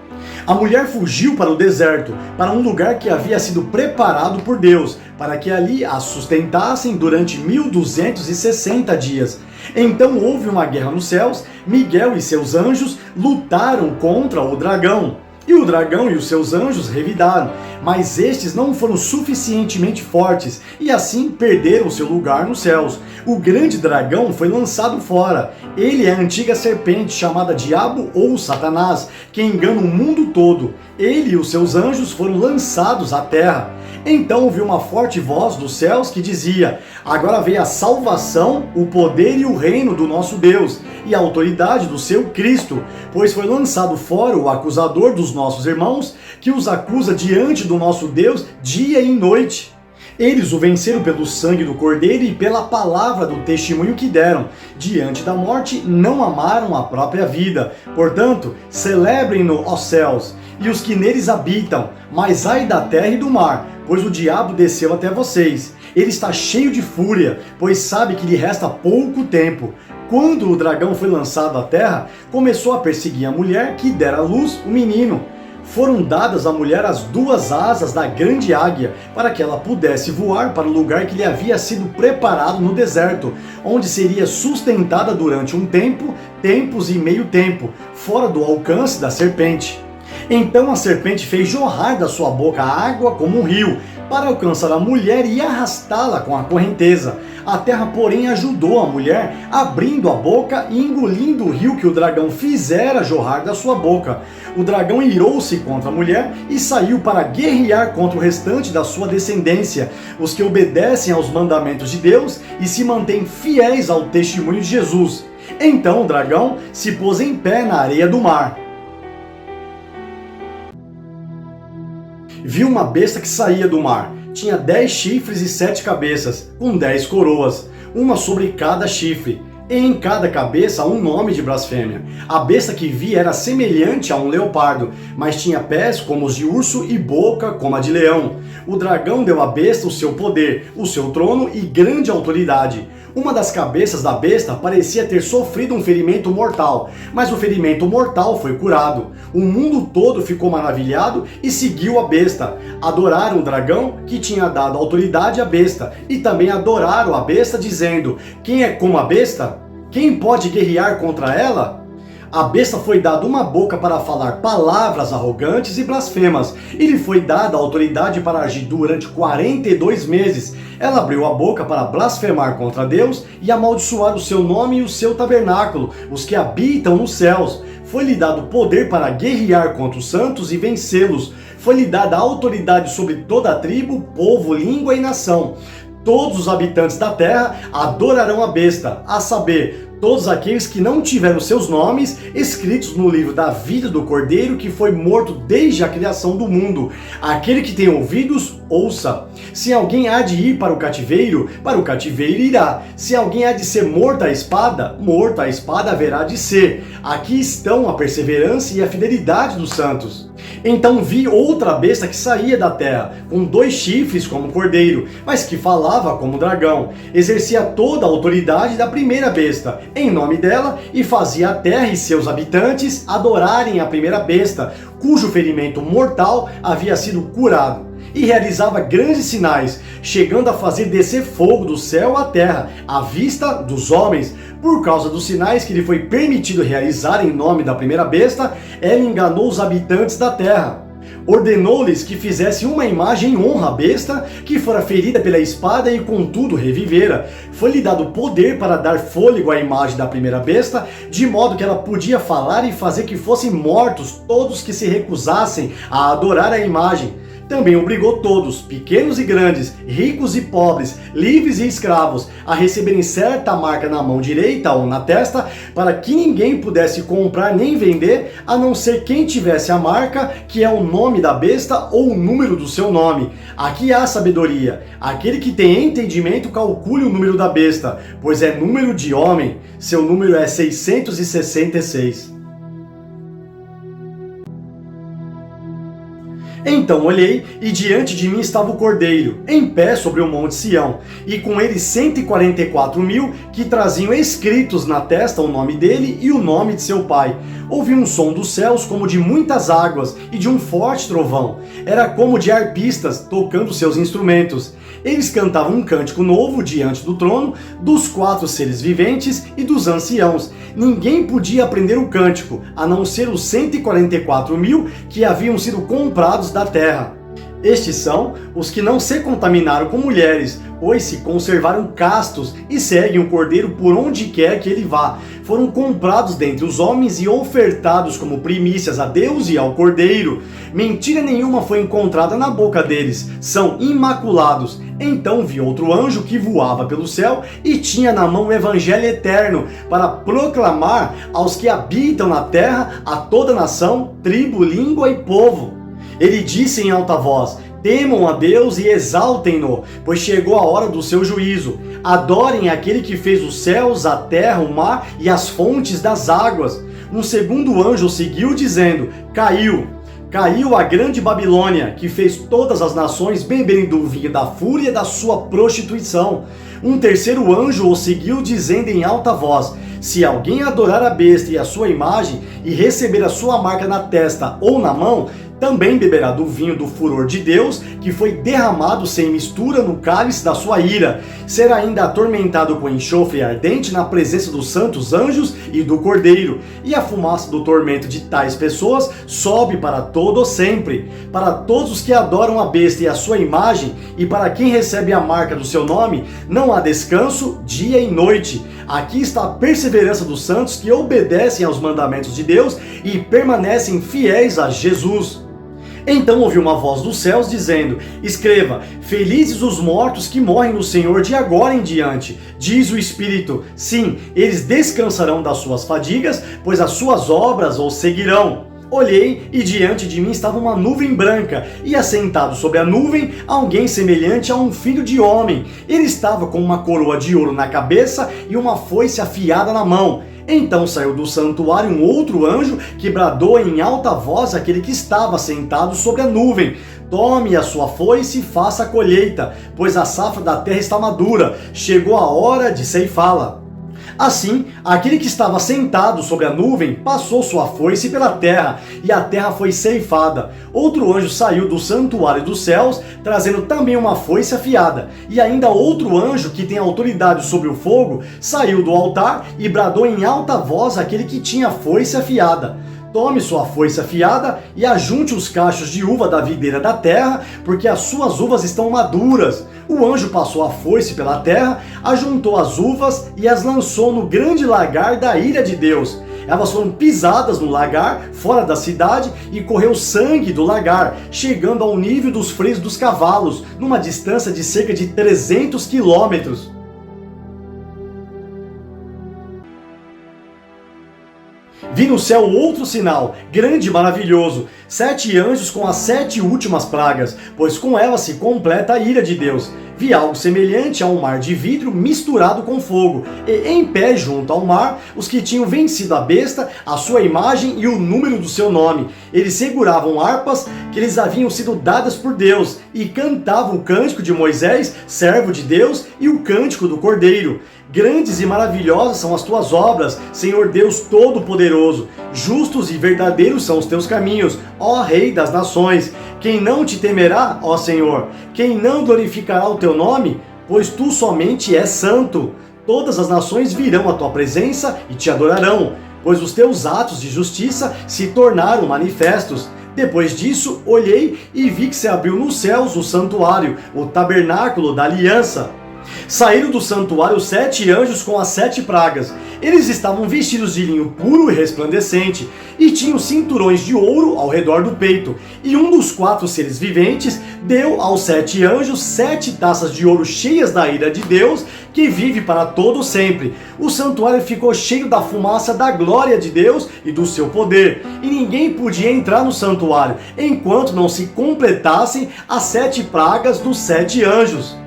A mulher fugiu para o deserto, para um lugar que havia sido preparado por Deus, para que ali a sustentassem durante 1260 dias. Então houve uma guerra nos céus, Miguel e seus anjos lutaram contra o dragão. E o dragão e os seus anjos revidaram, mas estes não foram suficientemente fortes, e assim perderam seu lugar nos céus. O grande dragão foi lançado fora. Ele é a antiga serpente, chamada Diabo ou Satanás, que engana o mundo todo. Ele e os seus anjos foram lançados à terra. Então ouviu uma forte voz dos céus que dizia: agora veio a salvação, o poder e o reino do nosso Deus, e a autoridade do seu Cristo, pois foi lançado fora o acusador dos nossos irmãos, que os acusa diante do nosso Deus dia e noite. Eles o venceram pelo sangue do Cordeiro e pela palavra do testemunho que deram. Diante da morte, não amaram a própria vida. Portanto, celebrem-no, ó céus, e os que neles habitam. Mas ai da terra e do mar, pois o diabo desceu até vocês. Ele está cheio de fúria, pois sabe que lhe resta pouco tempo. Quando o dragão foi lançado à terra, começou a perseguir a mulher que dera à luz o menino. Foram dadas à mulher as 2 asas da grande águia, para que ela pudesse voar para o lugar que lhe havia sido preparado no deserto, onde seria sustentada durante um tempo, tempos e meio tempo, fora do alcance da serpente. Então a serpente fez jorrar da sua boca água como um rio, para alcançar a mulher e arrastá-la com a correnteza. A terra, porém, ajudou a mulher, abrindo a boca e engolindo o rio que o dragão fizera jorrar da sua boca. O dragão irou-se contra a mulher e saiu para guerrear contra o restante da sua descendência, os que obedecem aos mandamentos de Deus e se mantêm fiéis ao testemunho de Jesus. Então o dragão se pôs em pé na areia do mar. Viu uma besta que saía do mar. Tinha 10 chifres e 7 cabeças, com 10 coroas, uma sobre cada chifre, e em cada cabeça um nome de blasfêmia. A besta que vi era semelhante a um leopardo, mas tinha pés como os de urso e boca como a de leão. O dragão deu à besta o seu poder, o seu trono e grande autoridade. Uma das cabeças da besta parecia ter sofrido um ferimento mortal, mas o ferimento mortal foi curado. O mundo todo ficou maravilhado e seguiu a besta. Adoraram o dragão que tinha dado autoridade à besta e também adoraram a besta dizendo: quem é como a besta? Quem pode guerrear contra ela? A besta foi dada uma boca para falar palavras arrogantes e blasfemas, e lhe foi dada a autoridade para agir durante 42 meses. Ela abriu a boca para blasfemar contra Deus e amaldiçoar o seu nome e o seu tabernáculo, os que habitam nos céus. Foi-lhe dado poder para guerrear contra os santos e vencê-los. Foi-lhe dada autoridade sobre toda a tribo, povo, língua e nação. Todos os habitantes da terra adorarão a besta, a saber, todos aqueles que não tiveram seus nomes escritos no livro da vida do Cordeiro que foi morto desde a criação do mundo. Aquele que tem ouvidos, ouça. Se alguém há de ir para o cativeiro irá. Se alguém há de ser morto à espada haverá de ser. Aqui estão a perseverança e a fidelidade dos santos. Então vi outra besta que saía da terra, com 2 chifres como cordeiro, mas que falava como dragão. Exercia toda a autoridade da primeira besta, em nome dela, e fazia a terra e seus habitantes adorarem a primeira besta, cujo ferimento mortal havia sido curado. E realizava grandes sinais, chegando a fazer descer fogo do céu à terra, à vista dos homens. Por causa dos sinais que lhe foi permitido realizar em nome da primeira besta, ela enganou os habitantes da terra. Ordenou-lhes que fizessem uma imagem em honra à besta, que fora ferida pela espada e contudo revivera. Foi-lhe dado poder para dar fôlego à imagem da primeira besta, de modo que ela podia falar e fazer que fossem mortos todos que se recusassem a adorar a imagem. Também obrigou todos, pequenos e grandes, ricos e pobres, livres e escravos, a receberem certa marca na mão direita ou na testa, para que ninguém pudesse comprar nem vender, a não ser quem tivesse a marca, que é o nome da besta ou o número do seu nome. Aqui há sabedoria. Aquele que tem entendimento calcule o número da besta, pois é número de homem. Seu número é 666. Então olhei, e diante de mim estava o Cordeiro, em pé sobre o monte Sião, e com ele 144.000 que traziam escritos na testa o nome dele e o nome de seu pai. Ouvi um som dos céus como de muitas águas e de um forte trovão. Era como de arpistas tocando seus instrumentos. Eles cantavam um cântico novo diante do trono, dos 4 seres viventes e dos anciãos. Ninguém podia aprender o cântico, a não ser os 144.000 que haviam sido comprados da terra. Estes são os que não se contaminaram com mulheres, pois se conservaram castos e seguem o Cordeiro por onde quer que ele vá. Foram comprados dentre os homens e ofertados como primícias a Deus e ao Cordeiro. Mentira nenhuma foi encontrada na boca deles, são imaculados. Então vi outro anjo que voava pelo céu e tinha na mão o evangelho eterno para proclamar aos que habitam na terra, a toda nação, tribo, língua e povo. Ele disse em alta voz: temam a Deus e exaltem-no, pois chegou a hora do seu juízo. Adorem aquele que fez os céus, a terra, o mar e as fontes das águas. Um segundo anjo seguiu dizendo: Caiu a grande Babilônia, que fez todas as nações beberem do vinho da fúria da sua prostituição. Um terceiro anjo o seguiu dizendo em alta voz: se alguém adorar a besta e a sua imagem e receber a sua marca na testa ou na mão, também beberá do vinho do furor de Deus, que foi derramado sem mistura no cálice da sua ira. Será ainda atormentado com enxofre ardente na presença dos santos anjos e do Cordeiro. E a fumaça do tormento de tais pessoas sobe para todo sempre. Para todos os que adoram a besta e a sua imagem, e para quem recebe a marca do seu nome, não há descanso dia e noite. Aqui está a perseverança dos santos que obedecem aos mandamentos de Deus e permanecem fiéis a Jesus. Então ouvi uma voz dos céus dizendo: escreva, felizes os mortos que morrem no Senhor de agora em diante. Diz o Espírito: sim, eles descansarão das suas fadigas, pois as suas obras os seguirão. Olhei, e diante de mim estava uma nuvem branca, e assentado sobre a nuvem, alguém semelhante a um filho de homem. Ele estava com uma coroa de ouro na cabeça e uma foice afiada na mão. Então saiu do santuário um outro anjo que bradou em alta voz àquele que estava sentado sobre a nuvem: Tome a sua foice e faça a colheita, pois a safra da terra está madura, chegou a hora de ceifá-la. Assim, aquele que estava sentado sobre a nuvem passou sua foice pela terra, e a terra foi ceifada. Outro anjo saiu do santuário dos céus, trazendo também uma foice afiada. E ainda outro anjo, que tem autoridade sobre o fogo, saiu do altar e bradou em alta voz àquele que tinha a foice afiada: tome sua foice afiada e ajunte os cachos de uva da videira da terra, porque as suas uvas estão maduras. O anjo passou a foice pela terra, ajuntou as uvas e as lançou no grande lagar da ira de Deus. Elas foram pisadas no lagar, fora da cidade, e correu sangue do lagar, chegando ao nível dos freios dos cavalos, numa distância de cerca de 300 quilômetros. Vi no céu outro sinal, grande e maravilhoso, 7 anjos com as 7 últimas pragas, pois com elas se completa a ira de Deus. Vi algo semelhante a um mar de vidro misturado com fogo, e em pé junto ao mar, os que tinham vencido a besta, a sua imagem e o número do seu nome. Eles seguravam harpas que lhes haviam sido dadas por Deus, e cantavam o cântico de Moisés, servo de Deus, e o cântico do Cordeiro. Grandes e maravilhosas são as tuas obras, Senhor Deus Todo-Poderoso. Justos e verdadeiros são os teus caminhos, ó Rei das nações. Quem não te temerá, ó Senhor? Quem não glorificará o teu nome? Pois tu somente és santo. Todas as nações virão à tua presença e te adorarão, pois os teus atos de justiça se tornaram manifestos. Depois disso, olhei e vi que se abriu nos céus o santuário, o tabernáculo da aliança. Saíram do santuário 7 anjos com as 7 pragas. Eles estavam vestidos de linho puro e resplandecente, e tinham cinturões de ouro ao redor do peito. E um dos 4 seres viventes deu aos 7 anjos 7 taças de ouro cheias da ira de Deus, que vive para todo sempre. O santuário ficou cheio da fumaça da glória de Deus e do seu poder, e ninguém podia entrar no santuário, enquanto não se completassem as 7 pragas dos 7 anjos.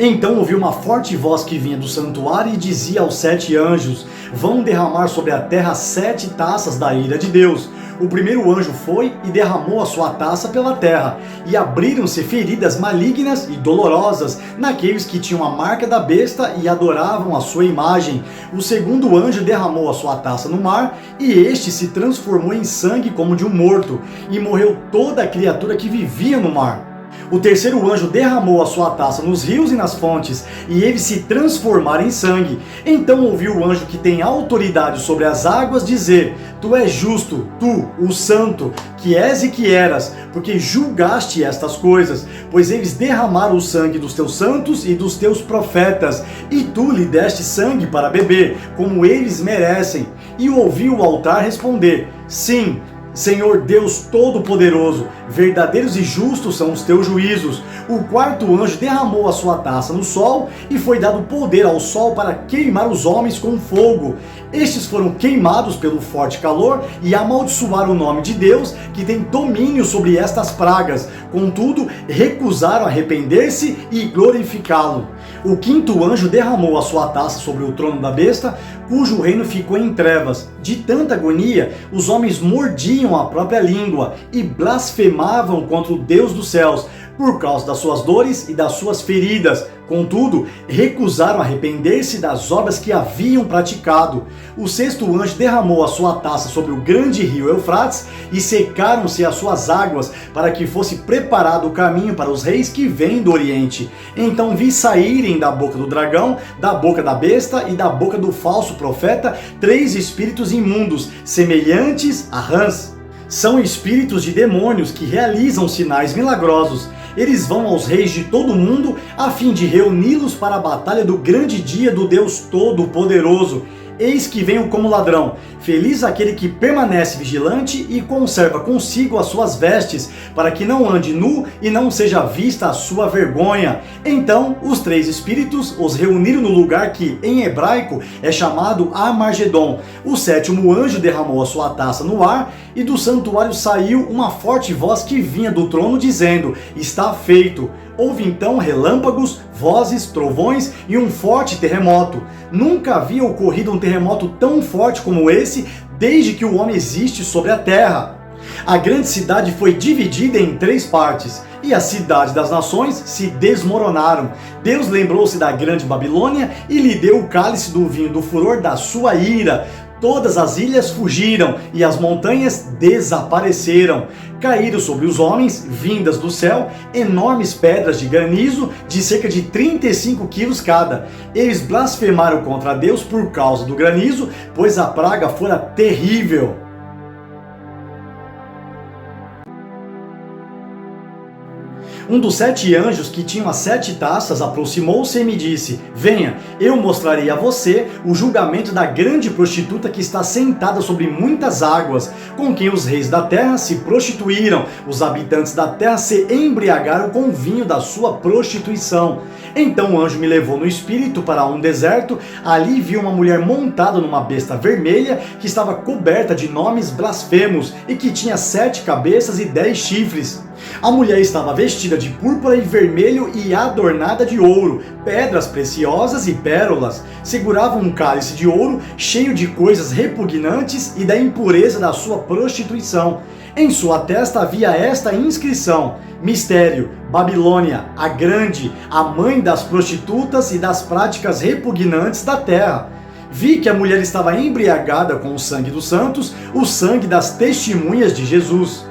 Então ouvi uma forte voz que vinha do santuário e dizia aos 7 anjos: vão derramar sobre a terra 7 taças da ira de Deus. O primeiro anjo foi e derramou a sua taça pela terra, e abriram-se feridas malignas e dolorosas naqueles que tinham a marca da besta e adoravam a sua imagem. O segundo anjo derramou a sua taça no mar, e este se transformou em sangue como de um morto, e morreu toda a criatura que vivia no mar. O terceiro anjo derramou a sua taça nos rios e nas fontes, e eles se transformaram em sangue. Então ouvi o anjo que tem autoridade sobre as águas dizer: tu és justo, tu, o santo, que és e que eras, porque julgaste estas coisas, pois eles derramaram o sangue dos teus santos e dos teus profetas, e tu lhe deste sangue para beber, como eles merecem. E ouvi o altar responder: sim, Senhor Deus Todo-Poderoso, verdadeiros e justos são os teus juízos. O quarto anjo derramou a sua taça no sol, e foi dado poder ao sol para queimar os homens com fogo. Estes foram queimados pelo forte calor e amaldiçoaram o nome de Deus, que tem domínio sobre estas pragas. Contudo, recusaram arrepender-se e glorificá-lo. O quinto anjo derramou a sua taça sobre o trono da besta, cujo reino ficou em trevas. De tanta agonia, os homens mordiam a própria língua e blasfemavam contra o Deus dos céus, por causa das suas dores e das suas feridas. Contudo, recusaram arrepender-se das obras que haviam praticado. O sexto anjo derramou a sua taça sobre o grande rio Eufrates, e secaram-se as suas águas, para que fosse preparado o caminho para os reis que vêm do Oriente. Então vi saírem da boca do dragão, da boca da besta e da boca do falso profeta 3 espíritos imundos, semelhantes a rãs. São espíritos de demônios que realizam sinais milagrosos. Eles vão aos reis de todo o mundo a fim de reuni-los para a batalha do grande dia do Deus Todo-Poderoso. Eis que venho como ladrão. Feliz aquele que permanece vigilante e conserva consigo as suas vestes, para que não ande nu e não seja vista a sua vergonha. Então os 3 espíritos os reuniram no lugar que, em hebraico, é chamado Armagedon. O sétimo anjo derramou a sua taça no ar, e do santuário saiu uma forte voz que vinha do trono dizendo: está feito. Houve então relâmpagos, vozes, trovões e um forte terremoto. Nunca havia ocorrido um terremoto tão forte como esse desde que o homem existe sobre a terra. A grande cidade foi dividida em 3 partes, e a cidade das nações se desmoronaram. Deus lembrou-se da grande Babilônia e lhe deu o cálice do vinho do furor da sua ira. Todas as ilhas fugiram e as montanhas desapareceram. Caíram sobre os homens, vindas do céu, enormes pedras de granizo de cerca de 35 quilos cada. Eles blasfemaram contra Deus por causa do granizo, pois a praga fora terrível. Um dos 7 anjos que tinham as 7 taças aproximou-se e me disse: venha, eu mostrarei a você o julgamento da grande prostituta que está sentada sobre muitas águas, com quem os reis da terra se prostituíram, os habitantes da terra se embriagaram com o vinho da sua prostituição. Então o anjo me levou no espírito para um deserto. Ali vi uma mulher montada numa besta vermelha que estava coberta de nomes blasfemos e que tinha 7 cabeças e 10 chifres. A mulher estava vestida de púrpura e vermelho e adornada de ouro, pedras preciosas e pérolas. Segurava um cálice de ouro cheio de coisas repugnantes e da impureza da sua prostituição. Em sua testa havia esta inscrição: Mistério, Babilônia, a grande, a mãe das prostitutas e das práticas repugnantes da terra. Vi que a mulher estava embriagada com o sangue dos santos, o sangue das testemunhas de Jesus.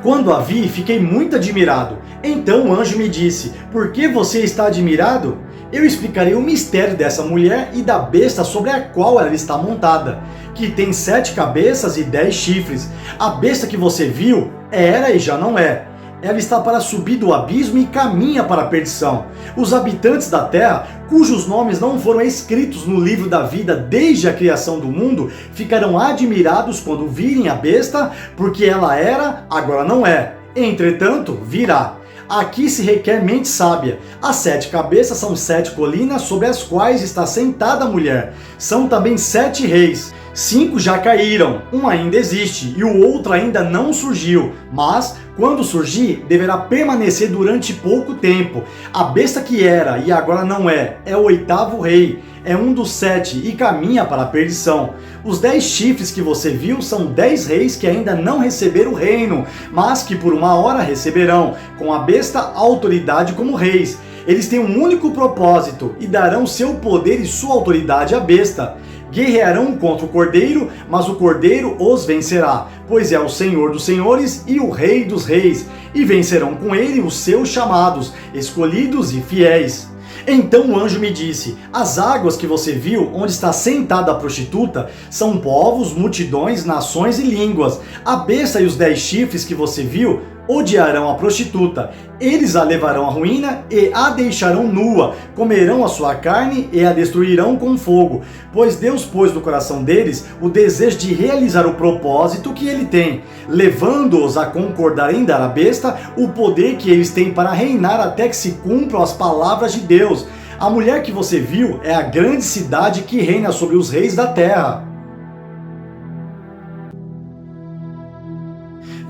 Quando a vi, fiquei muito admirado. Então o anjo me disse: por que você está admirado? Eu explicarei o mistério dessa mulher e da besta sobre a qual ela está montada, que tem 7 cabeças e 10 chifres. A besta que você viu era e já não é. Ela está para subir do abismo e caminha para a perdição. Os habitantes da terra, cujos nomes não foram escritos no livro da vida desde a criação do mundo, ficarão admirados quando virem a besta, porque ela era, agora não é. Entretanto, virá. Aqui se requer mente sábia. As 7 cabeças são 7 colinas sobre as quais está sentada a mulher. São também 7 reis. 5 já caíram, um ainda existe e o outro ainda não surgiu, mas quando surgir, deverá permanecer durante pouco tempo. A besta que era e agora não é o 8º rei, é um dos 7 e caminha para a perdição. Os 10 chifres que você viu são 10 reis que ainda não receberam o reino, mas que por uma hora receberão, com a besta autoridade como reis. Eles têm um único propósito e darão seu poder e sua autoridade à besta. Guerrearão contra o Cordeiro, mas o Cordeiro os vencerá, pois é o Senhor dos senhores e o Rei dos reis, e vencerão com ele os seus chamados, escolhidos e fiéis. Então o anjo me disse: as águas que você viu, onde está sentada a prostituta, são povos, multidões, nações e línguas. A besta e os 10 chifres que você viu odiarão a prostituta. Eles a levarão à ruína e a deixarão nua, comerão a sua carne e a destruirão com fogo, pois Deus pôs no coração deles o desejo de realizar o propósito que ele tem, levando-os a concordar em dar à besta o poder que eles têm para reinar até que se cumpram as palavras de Deus. A mulher que você viu é a grande cidade que reina sobre os reis da terra.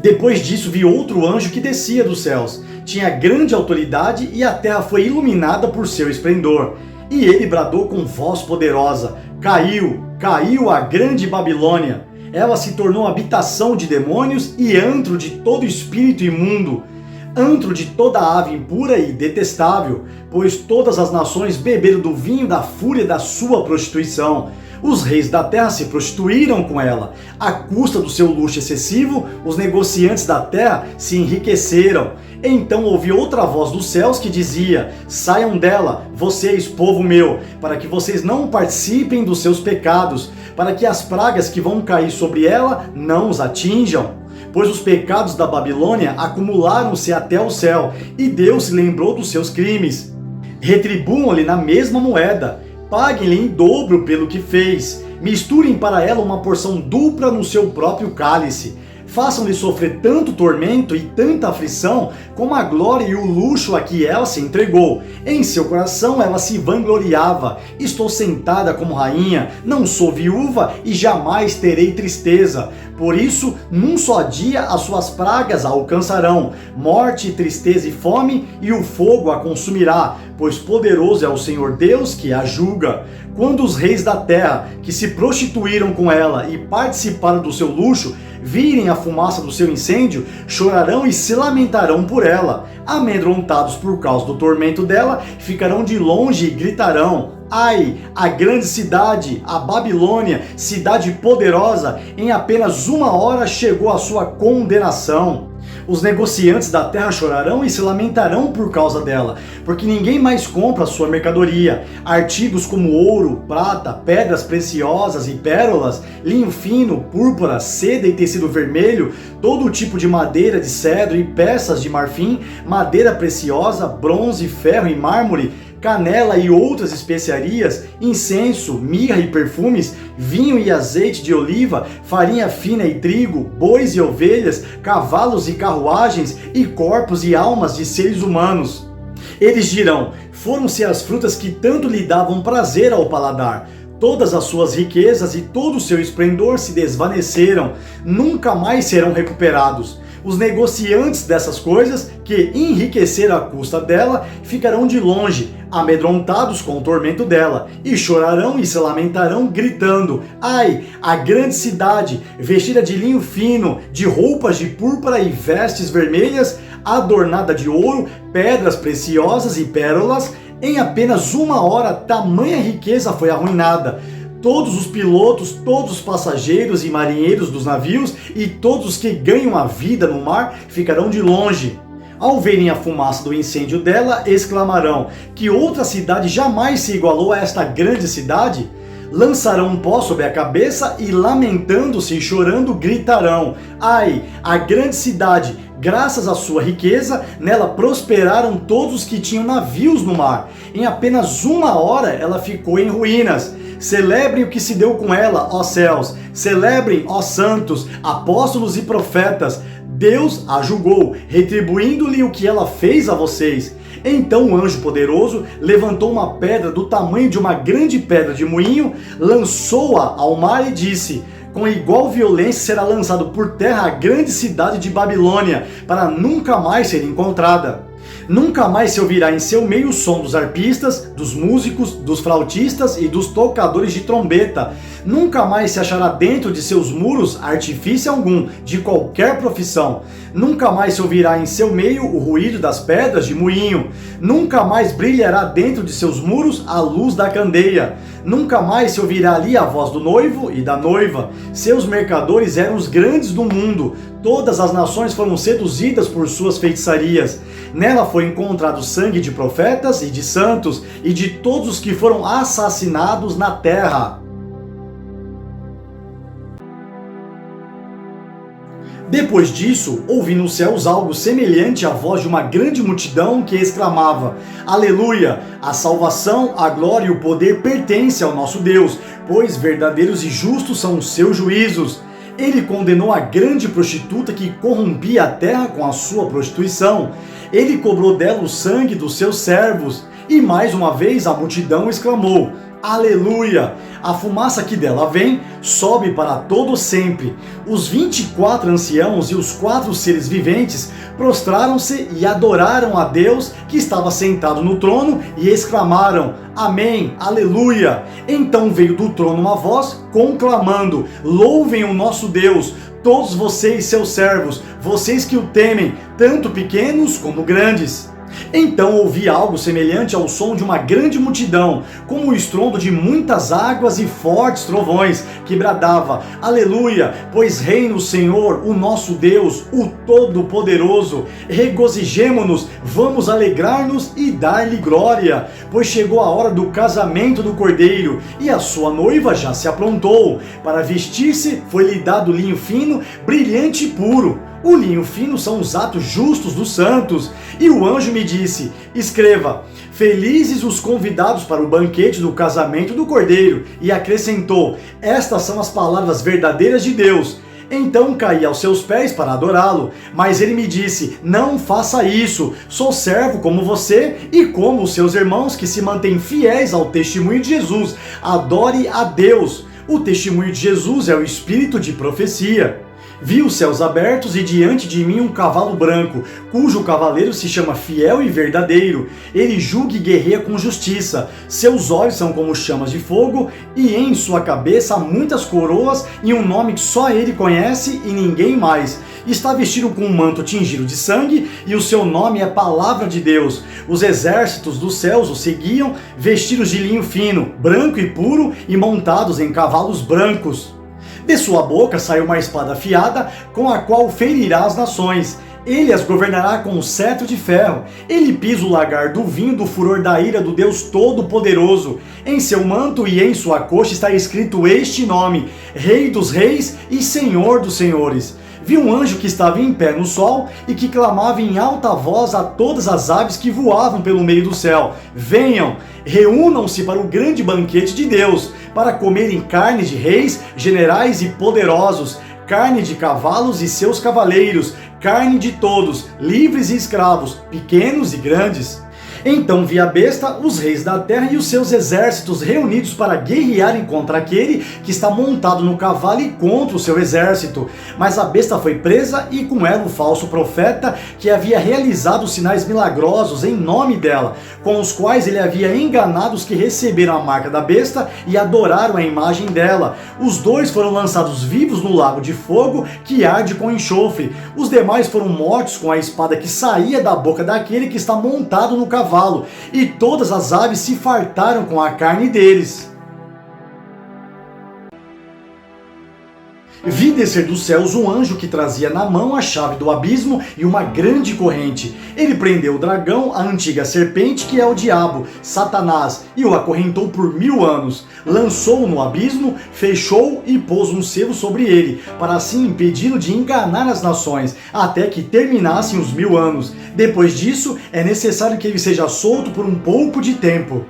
Depois disso vi outro anjo que descia dos céus. Tinha grande autoridade e a terra foi iluminada por seu esplendor. E ele bradou com voz poderosa: caiu, caiu a grande Babilônia. Ela se tornou habitação de demônios e antro de todo espírito imundo, antro de toda ave impura e detestável, pois todas as nações beberam do vinho da fúria da sua prostituição. Os reis da terra se prostituíram com ela. À custa do seu luxo excessivo, os negociantes da terra se enriqueceram. Então ouvi outra voz dos céus que dizia: saiam dela, vocês, povo meu, para que vocês não participem dos seus pecados, para que as pragas que vão cair sobre ela não os atinjam. Pois os pecados da Babilônia acumularam-se até o céu, e Deus se lembrou dos seus crimes. Retribuam-lhe na mesma moeda, paguem-lhe em dobro pelo que fez, misturem para ela uma porção dupla no seu próprio cálice. façam-lhe sofrer tanto tormento e tanta aflição, como a glória e o luxo a que ela se entregou. Em seu coração ela se vangloriava: estou sentada como rainha, não sou viúva e jamais terei tristeza. Por isso, num só dia as suas pragas a alcançarão, morte, tristeza e fome, e o fogo a consumirá, pois poderoso é o Senhor Deus que a julga. Quando os reis da terra, que se prostituíram com ela e participaram do seu luxo, virem a fumaça do seu incêndio, chorarão e se lamentarão por ela. Amedrontados por causa do tormento dela, ficarão de longe e gritarão: ai, a grande cidade, a Babilônia, cidade poderosa, em apenas uma hora chegou a sua condenação. Os negociantes da terra chorarão e se lamentarão por causa dela, porque ninguém mais compra a sua mercadoria. Artigos como ouro, prata, pedras preciosas e pérolas, linho fino, púrpura, seda e tecido vermelho, todo tipo de madeira de cedro e peças de marfim, madeira preciosa, bronze, ferro e mármore, canela e outras especiarias, incenso, mirra e perfumes, vinho e azeite de oliva, farinha fina e trigo, bois e ovelhas, cavalos e carruagens, e corpos e almas de seres humanos. Eles dirão: foram-se as frutas que tanto lhe davam prazer ao paladar. Todas as suas riquezas e todo o seu esplendor se desvaneceram, nunca mais serão recuperados. Os negociantes dessas coisas, que enriqueceram à custa dela, ficarão de longe, amedrontados com o tormento dela, e chorarão e se lamentarão, gritando: ai, a grande cidade, vestida de linho fino, de roupas de púrpura e vestes vermelhas, adornada de ouro, pedras preciosas e pérolas. Em apenas uma hora, tamanha riqueza foi arruinada. Todos os pilotos, todos os passageiros e marinheiros dos navios e todos os que ganham a vida no mar ficarão de longe. Ao verem a fumaça do incêndio dela, exclamarão: que outra cidade jamais se igualou a esta grande cidade? Lançarão um pó sobre a cabeça e, lamentando-se e chorando, gritarão: ai, a grande cidade, graças à sua riqueza, nela prosperaram todos os que tinham navios no mar. Em apenas uma hora ela ficou em ruínas. Celebrem o que se deu com ela, ó céus. Celebrem, ó santos, apóstolos e profetas. Deus a julgou, retribuindo-lhe o que ela fez a vocês. Então o anjo poderoso levantou uma pedra do tamanho de uma grande pedra de moinho, lançou-a ao mar e disse: com igual violência será lançado por terra a grande cidade de Babilônia, para nunca mais ser encontrada. Nunca mais se ouvirá em seu meio o som dos arpistas, dos músicos, dos flautistas e dos tocadores de trombeta. Nunca mais se achará dentro de seus muros artifício algum, de qualquer profissão. Nunca mais se ouvirá em seu meio o ruído das pedras de moinho. Nunca mais brilhará dentro de seus muros a luz da candeia. Nunca mais se ouvirá ali a voz do noivo e da noiva. Seus mercadores eram os grandes do mundo. Todas as nações foram seduzidas por suas feitiçarias. Nela foi encontrado sangue de profetas e de santos e de todos os que foram assassinados na terra. Depois disso, ouvi nos céus algo semelhante à voz de uma grande multidão que exclamava: Aleluia! A salvação, a glória e o poder pertencem ao nosso Deus, pois verdadeiros e justos são os seus juízos. Ele condenou a grande prostituta que corrompia a terra com a sua prostituição. Ele cobrou dela o sangue dos seus servos. E mais uma vez a multidão exclamou: Aleluia! A fumaça que dela vem sobe para todo sempre. Os 24 anciãos e os 4 seres viventes prostraram-se e adoraram a Deus que estava sentado no trono e exclamaram: Amém, Aleluia! Então veio do trono uma voz conclamando: Louvem o nosso Deus, todos vocês seus servos, vocês que o temem, tanto pequenos como grandes. Então ouvi algo semelhante ao som de uma grande multidão, como o estrondo de muitas águas e fortes trovões, que bradava: Aleluia, pois reina o Senhor, o nosso Deus, o Todo-Poderoso. Regozijemo-nos, vamos alegrar-nos e dar-lhe glória, pois chegou a hora do casamento do Cordeiro, e a sua noiva já se aprontou. Para vestir-se foi-lhe dado linho fino, brilhante e puro. O linho fino são os atos justos dos santos. E o anjo me disse: escreva: felizes os convidados para o banquete do casamento do Cordeiro. E acrescentou: estas são as palavras verdadeiras de Deus. Então caí aos seus pés para adorá-lo, mas ele me disse: não faça isso, sou servo como você e como os seus irmãos que se mantêm fiéis ao testemunho de Jesus. Adore a Deus. O testemunho de Jesus é o espírito de profecia. Vi os céus abertos e diante de mim um cavalo branco, cujo cavaleiro se chama Fiel e Verdadeiro. Ele julga e guerreia com justiça. Seus olhos são como chamas de fogo e em sua cabeça há muitas coroas e um nome que só ele conhece e ninguém mais. Está vestido com um manto tingido de sangue e o seu nome é Palavra de Deus. Os exércitos dos céus o seguiam, vestidos de linho fino, branco e puro e montados em cavalos brancos. De sua boca saiu uma espada afiada, com a qual ferirá as nações. Ele as governará com um cetro de ferro. Ele pisa o lagar do vinho do furor da ira do Deus Todo-Poderoso. Em seu manto e em sua coxa está escrito este nome: Rei dos Reis e Senhor dos Senhores. Vi um anjo que estava em pé no sol e que clamava em alta voz a todas as aves que voavam pelo meio do céu: venham, reúnam-se para o grande banquete de Deus, para comerem carne de reis, generais e poderosos, carne de cavalos e seus cavaleiros, carne de todos, livres e escravos, pequenos e grandes. Então vi a besta, os reis da terra e os seus exércitos reunidos para guerrearem contra aquele que está montado no cavalo e contra o seu exército. Mas a besta foi presa e com ela o falso profeta que havia realizado sinais milagrosos em nome dela, com os quais ele havia enganado os que receberam a marca da besta e adoraram a imagem dela. Os dois foram lançados vivos no lago de fogo que arde com enxofre. Os demais foram mortos com a espada que saía da boca daquele que está montado no cavalo. E todas as aves se fartaram com a carne deles. Vi descer dos céus um anjo que trazia na mão a chave do abismo e uma grande corrente. Ele prendeu o dragão, a antiga serpente, que é o diabo, Satanás, e o acorrentou por 1000 anos. Lançou-o no abismo, fechou-o e pôs um selo sobre ele, para assim impedi-lo de enganar as nações, até que terminassem os 1000 anos. Depois disso, é necessário que ele seja solto por um pouco de tempo.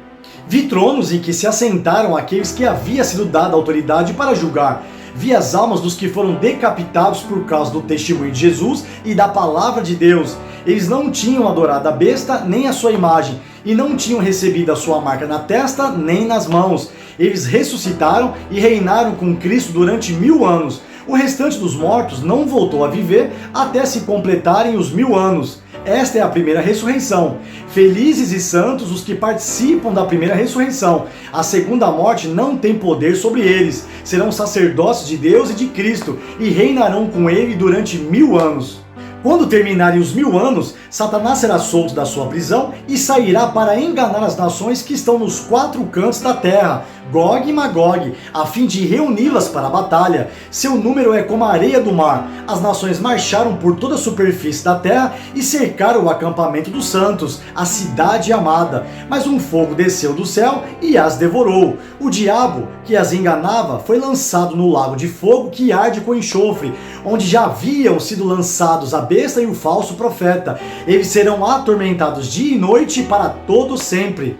Vi tronos em que se assentaram aqueles que havia sido dada autoridade para julgar. Vi as almas dos que foram decapitados por causa do testemunho de Jesus e da palavra de Deus. Eles não tinham adorado a besta nem a sua imagem, e não tinham recebido a sua marca na testa nem nas mãos. Eles ressuscitaram e reinaram com Cristo durante 1000 anos. O restante dos mortos não voltou a viver até se completarem os 1000 anos. Esta é a primeira ressurreição. Felizes e santos os que participam da primeira ressurreição. A segunda morte não tem poder sobre eles. Serão sacerdotes de Deus e de Cristo e reinarão com ele durante 1000 anos. Quando terminarem os 1000 anos, Satanás será solto da sua prisão e sairá para enganar as nações que estão nos 4 cantos da terra, Gog e Magog, a fim de reuni-las para a batalha. Seu número é como a areia do mar. As nações marcharam por toda a superfície da terra e cercaram o acampamento dos santos, a cidade amada. Mas um fogo desceu do céu e as devorou. O diabo, que as enganava, foi lançado no lago de fogo que arde com enxofre, onde já haviam sido lançados a besta e o falso profeta. Eles serão atormentados dia e noite para todo sempre.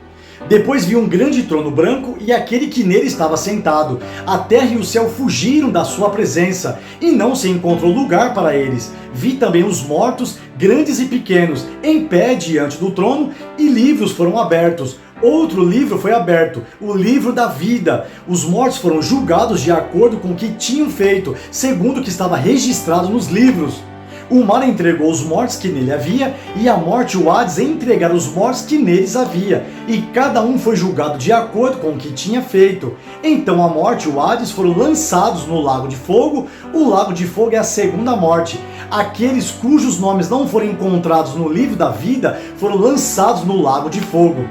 Depois vi um grande trono branco e aquele que nele estava sentado. A terra e o céu fugiram da sua presença, e não se encontrou lugar para eles. Vi também os mortos, grandes e pequenos, em pé diante do trono, e livros foram abertos. Outro livro foi aberto, o livro da vida. Os mortos foram julgados de acordo com o que tinham feito, segundo o que estava registrado nos livros. O mar entregou os mortos que nele havia, e a morte e o Hades entregaram os mortos que neles havia, e cada um foi julgado de acordo com o que tinha feito. Então a morte e o Hades foram lançados no lago de fogo. O lago de fogo é a segunda morte. Aqueles cujos nomes não foram encontrados no livro da vida foram lançados no lago de fogo.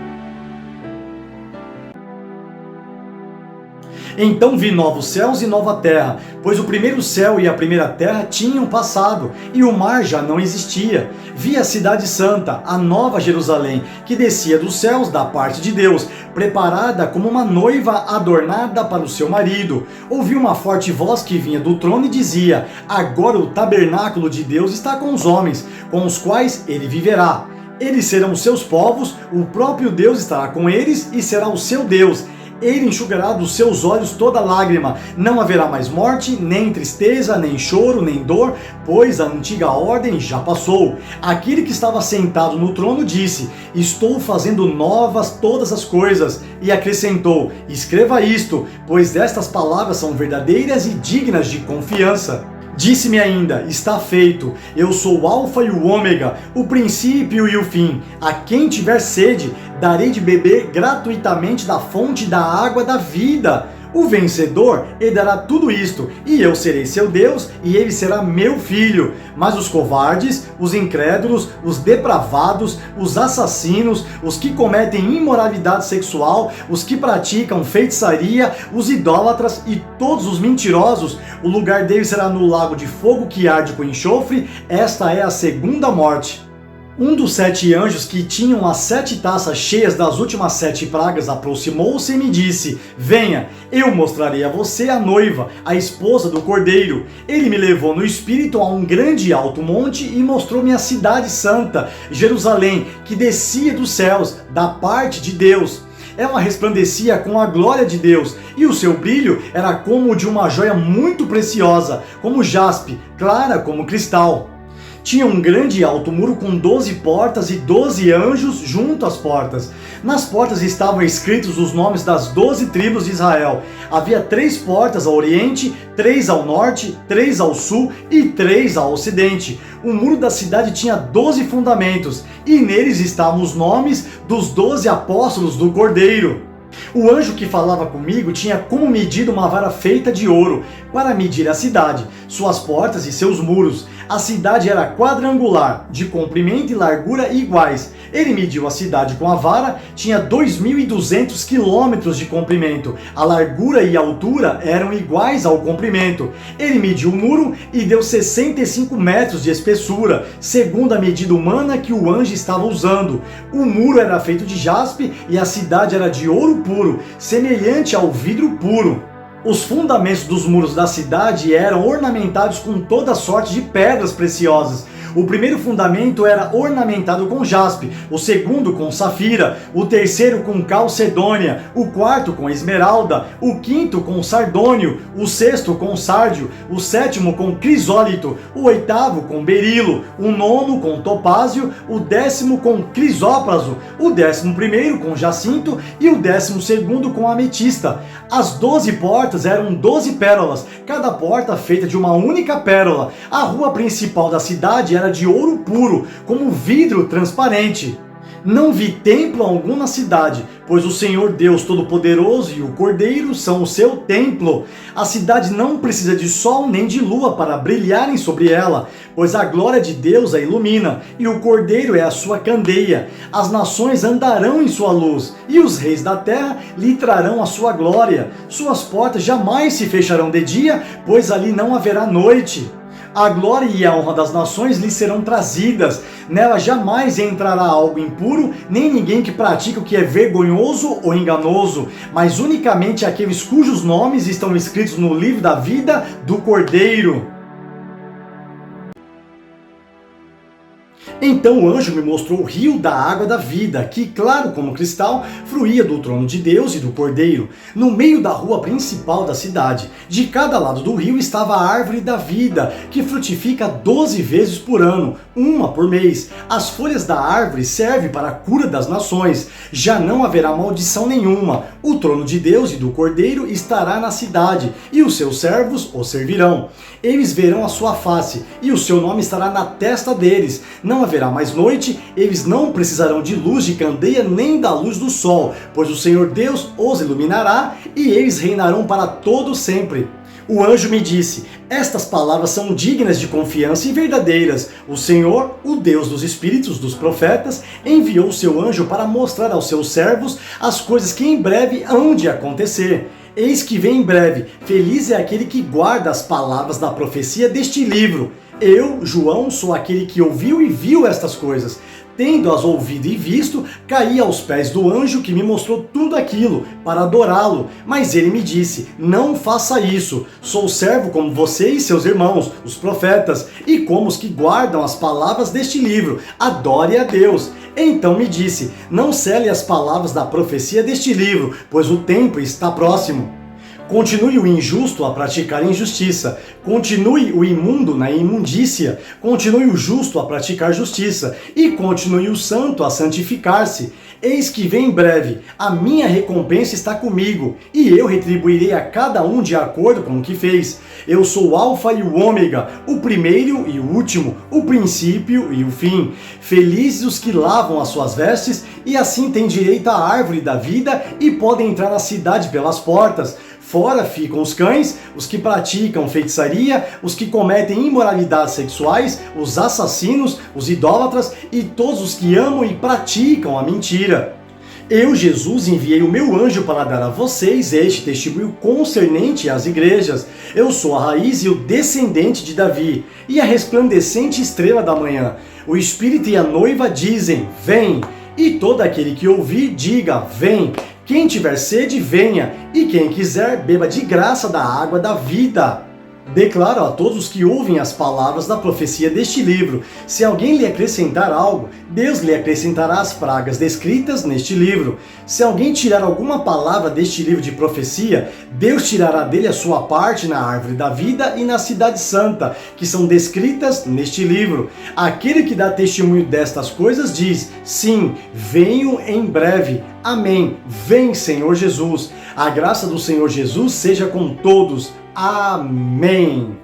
Então vi novos céus e nova terra, pois o primeiro céu e a primeira terra tinham passado, e o mar já não existia. Vi a cidade santa, a nova Jerusalém, que descia dos céus da parte de Deus, preparada como uma noiva adornada para o seu marido. Ouvi uma forte voz que vinha do trono e dizia: agora o tabernáculo de Deus está com os homens, com os quais ele viverá. Eles serão seus povos, o próprio Deus estará com eles e será o seu Deus. Ele enxugará dos seus olhos toda lágrima. Não haverá mais morte, nem tristeza, nem choro, nem dor, pois a antiga ordem já passou. Aquele que estava sentado no trono disse: estou fazendo novas todas as coisas. E acrescentou: escreva isto, pois estas palavras são verdadeiras e dignas de confiança. Disse-me ainda: está feito. Eu sou o Alfa e o Ômega, o princípio e o fim. A quem tiver sede, darei de beber gratuitamente da fonte da água da vida. O vencedor herdará tudo isto, e eu serei seu Deus, e ele será meu filho. Mas os covardes, os incrédulos, os depravados, os assassinos, os que cometem imoralidade sexual, os que praticam feitiçaria, os idólatras e todos os mentirosos, o lugar deles será no lago de fogo que arde com enxofre. Esta é a segunda morte. Um dos 7 anjos que tinham as 7 taças cheias das últimas 7 pragas aproximou-se e me disse: venha, eu mostrarei a você a noiva, a esposa do Cordeiro. Ele me levou no espírito a um grande e alto monte e mostrou-me a cidade santa, Jerusalém, que descia dos céus, da parte de Deus. Ela resplandecia com a glória de Deus, e o seu brilho era como o de uma joia muito preciosa, como jaspe, clara como cristal. Tinha um grande e alto muro com 12 portas e 12 anjos junto às portas. Nas portas estavam escritos os nomes das 12 tribos de Israel. Havia 3 portas ao oriente, 3 ao norte, 3 ao sul e 3 ao ocidente. O muro da cidade tinha 12 fundamentos, e neles estavam os nomes dos 12 apóstolos do Cordeiro. O anjo que falava comigo tinha como medida uma vara feita de ouro, para medir a cidade, suas portas e seus muros. A cidade era quadrangular, de comprimento e largura iguais. Ele mediu a cidade com a vara, tinha 2.200 quilômetros de comprimento. A largura e a altura eram iguais ao comprimento. Ele mediu o muro e deu 65 metros de espessura, segundo a medida humana que o anjo estava usando. O muro era feito de jaspe e a cidade era de ouro puro, semelhante ao vidro puro. Os fundamentos dos muros da cidade eram ornamentados com toda sorte de pedras preciosas. O primeiro fundamento era ornamentado com jaspe, o segundo com safira, o terceiro com calcedônia, o quarto com esmeralda, o quinto com sardônio, o sexto com sárdio, o sétimo com crisólito, o oitavo com berilo, o nono com topázio, o 10º com crisópraso, o 11º com jacinto e o 12º com ametista. As 12 portas eram 12 pérolas, cada porta feita de uma única pérola. A rua principal da cidade era de ouro puro, como vidro transparente. Não vi templo algum na cidade, pois o Senhor Deus Todo-Poderoso e o Cordeiro são o seu templo. A cidade não precisa de sol nem de lua para brilharem sobre ela, pois a glória de Deus a ilumina, e o Cordeiro é a sua candeia. As nações andarão em sua luz, e os reis da terra lhe trarão a sua glória. Suas portas jamais se fecharão de dia, pois ali não haverá noite. A glória e a honra das nações lhe serão trazidas. Nela jamais entrará algo impuro, nem ninguém que pratica o que é vergonhoso ou enganoso, mas unicamente aqueles cujos nomes estão escritos no livro da vida do Cordeiro. Então o anjo me mostrou o rio da água da vida, que, claro como cristal, fluía do trono de Deus e do Cordeiro, no meio da rua principal da cidade. De cada lado do rio estava a árvore da vida, que frutifica 12 vezes por ano, uma por mês. As folhas da árvore servem para a cura das nações. Já não haverá maldição nenhuma. O trono de Deus e do Cordeiro estará na cidade, e os seus servos o servirão. Eles verão a sua face, e o seu nome estará na testa deles. Não haverá mais noite, eles não precisarão de luz de candeia nem da luz do sol, pois o Senhor Deus os iluminará e eles reinarão para todo sempre. O anjo me disse: estas palavras são dignas de confiança e verdadeiras. O Senhor, o Deus dos espíritos dos profetas, enviou o seu anjo para mostrar aos seus servos as coisas que em breve hão de acontecer. Eis que vem em breve, feliz é aquele que guarda as palavras da profecia deste livro. Eu, João, sou aquele que ouviu e viu estas coisas. Tendo-as ouvido e visto, caí aos pés do anjo que me mostrou tudo aquilo, para adorá-lo. Mas ele me disse, não faça isso. Sou servo como você e seus irmãos, os profetas, e como os que guardam as palavras deste livro. Adore a Deus. Então me disse, não cele as palavras da profecia deste livro, pois o tempo está próximo. Continue o injusto a praticar injustiça, continue o imundo na imundícia, continue o justo a praticar justiça, e continue o santo a santificar-se. Eis que vem em breve, a minha recompensa está comigo, e eu retribuirei a cada um de acordo com o que fez. Eu sou o Alfa e o Ômega, o primeiro e o último, o princípio e o fim. Felizes os que lavam as suas vestes, e assim têm direito à árvore da vida e podem entrar na cidade pelas portas. Fora ficam os cães, os que praticam feitiçaria, os que cometem imoralidades sexuais, os assassinos, os idólatras e todos os que amam e praticam a mentira. Eu, Jesus, enviei o meu anjo para dar a vocês este testemunho concernente às igrejas. Eu sou a raiz e o descendente de Davi, e a resplandecente estrela da manhã. O Espírito e a noiva dizem, vem, e todo aquele que ouvir, diga, vem. Quem tiver sede, venha, e quem quiser, beba de graça da água da vida. Declaro a todos os que ouvem as palavras da profecia deste livro, se alguém lhe acrescentar algo, Deus lhe acrescentará as pragas descritas neste livro. Se alguém tirar alguma palavra deste livro de profecia, Deus tirará dele a sua parte na árvore da vida e na cidade santa, que são descritas neste livro. Aquele que dá testemunho destas coisas diz, sim, venho em breve. Amém. Vem, Senhor Jesus. A graça do Senhor Jesus seja com todos. Amém.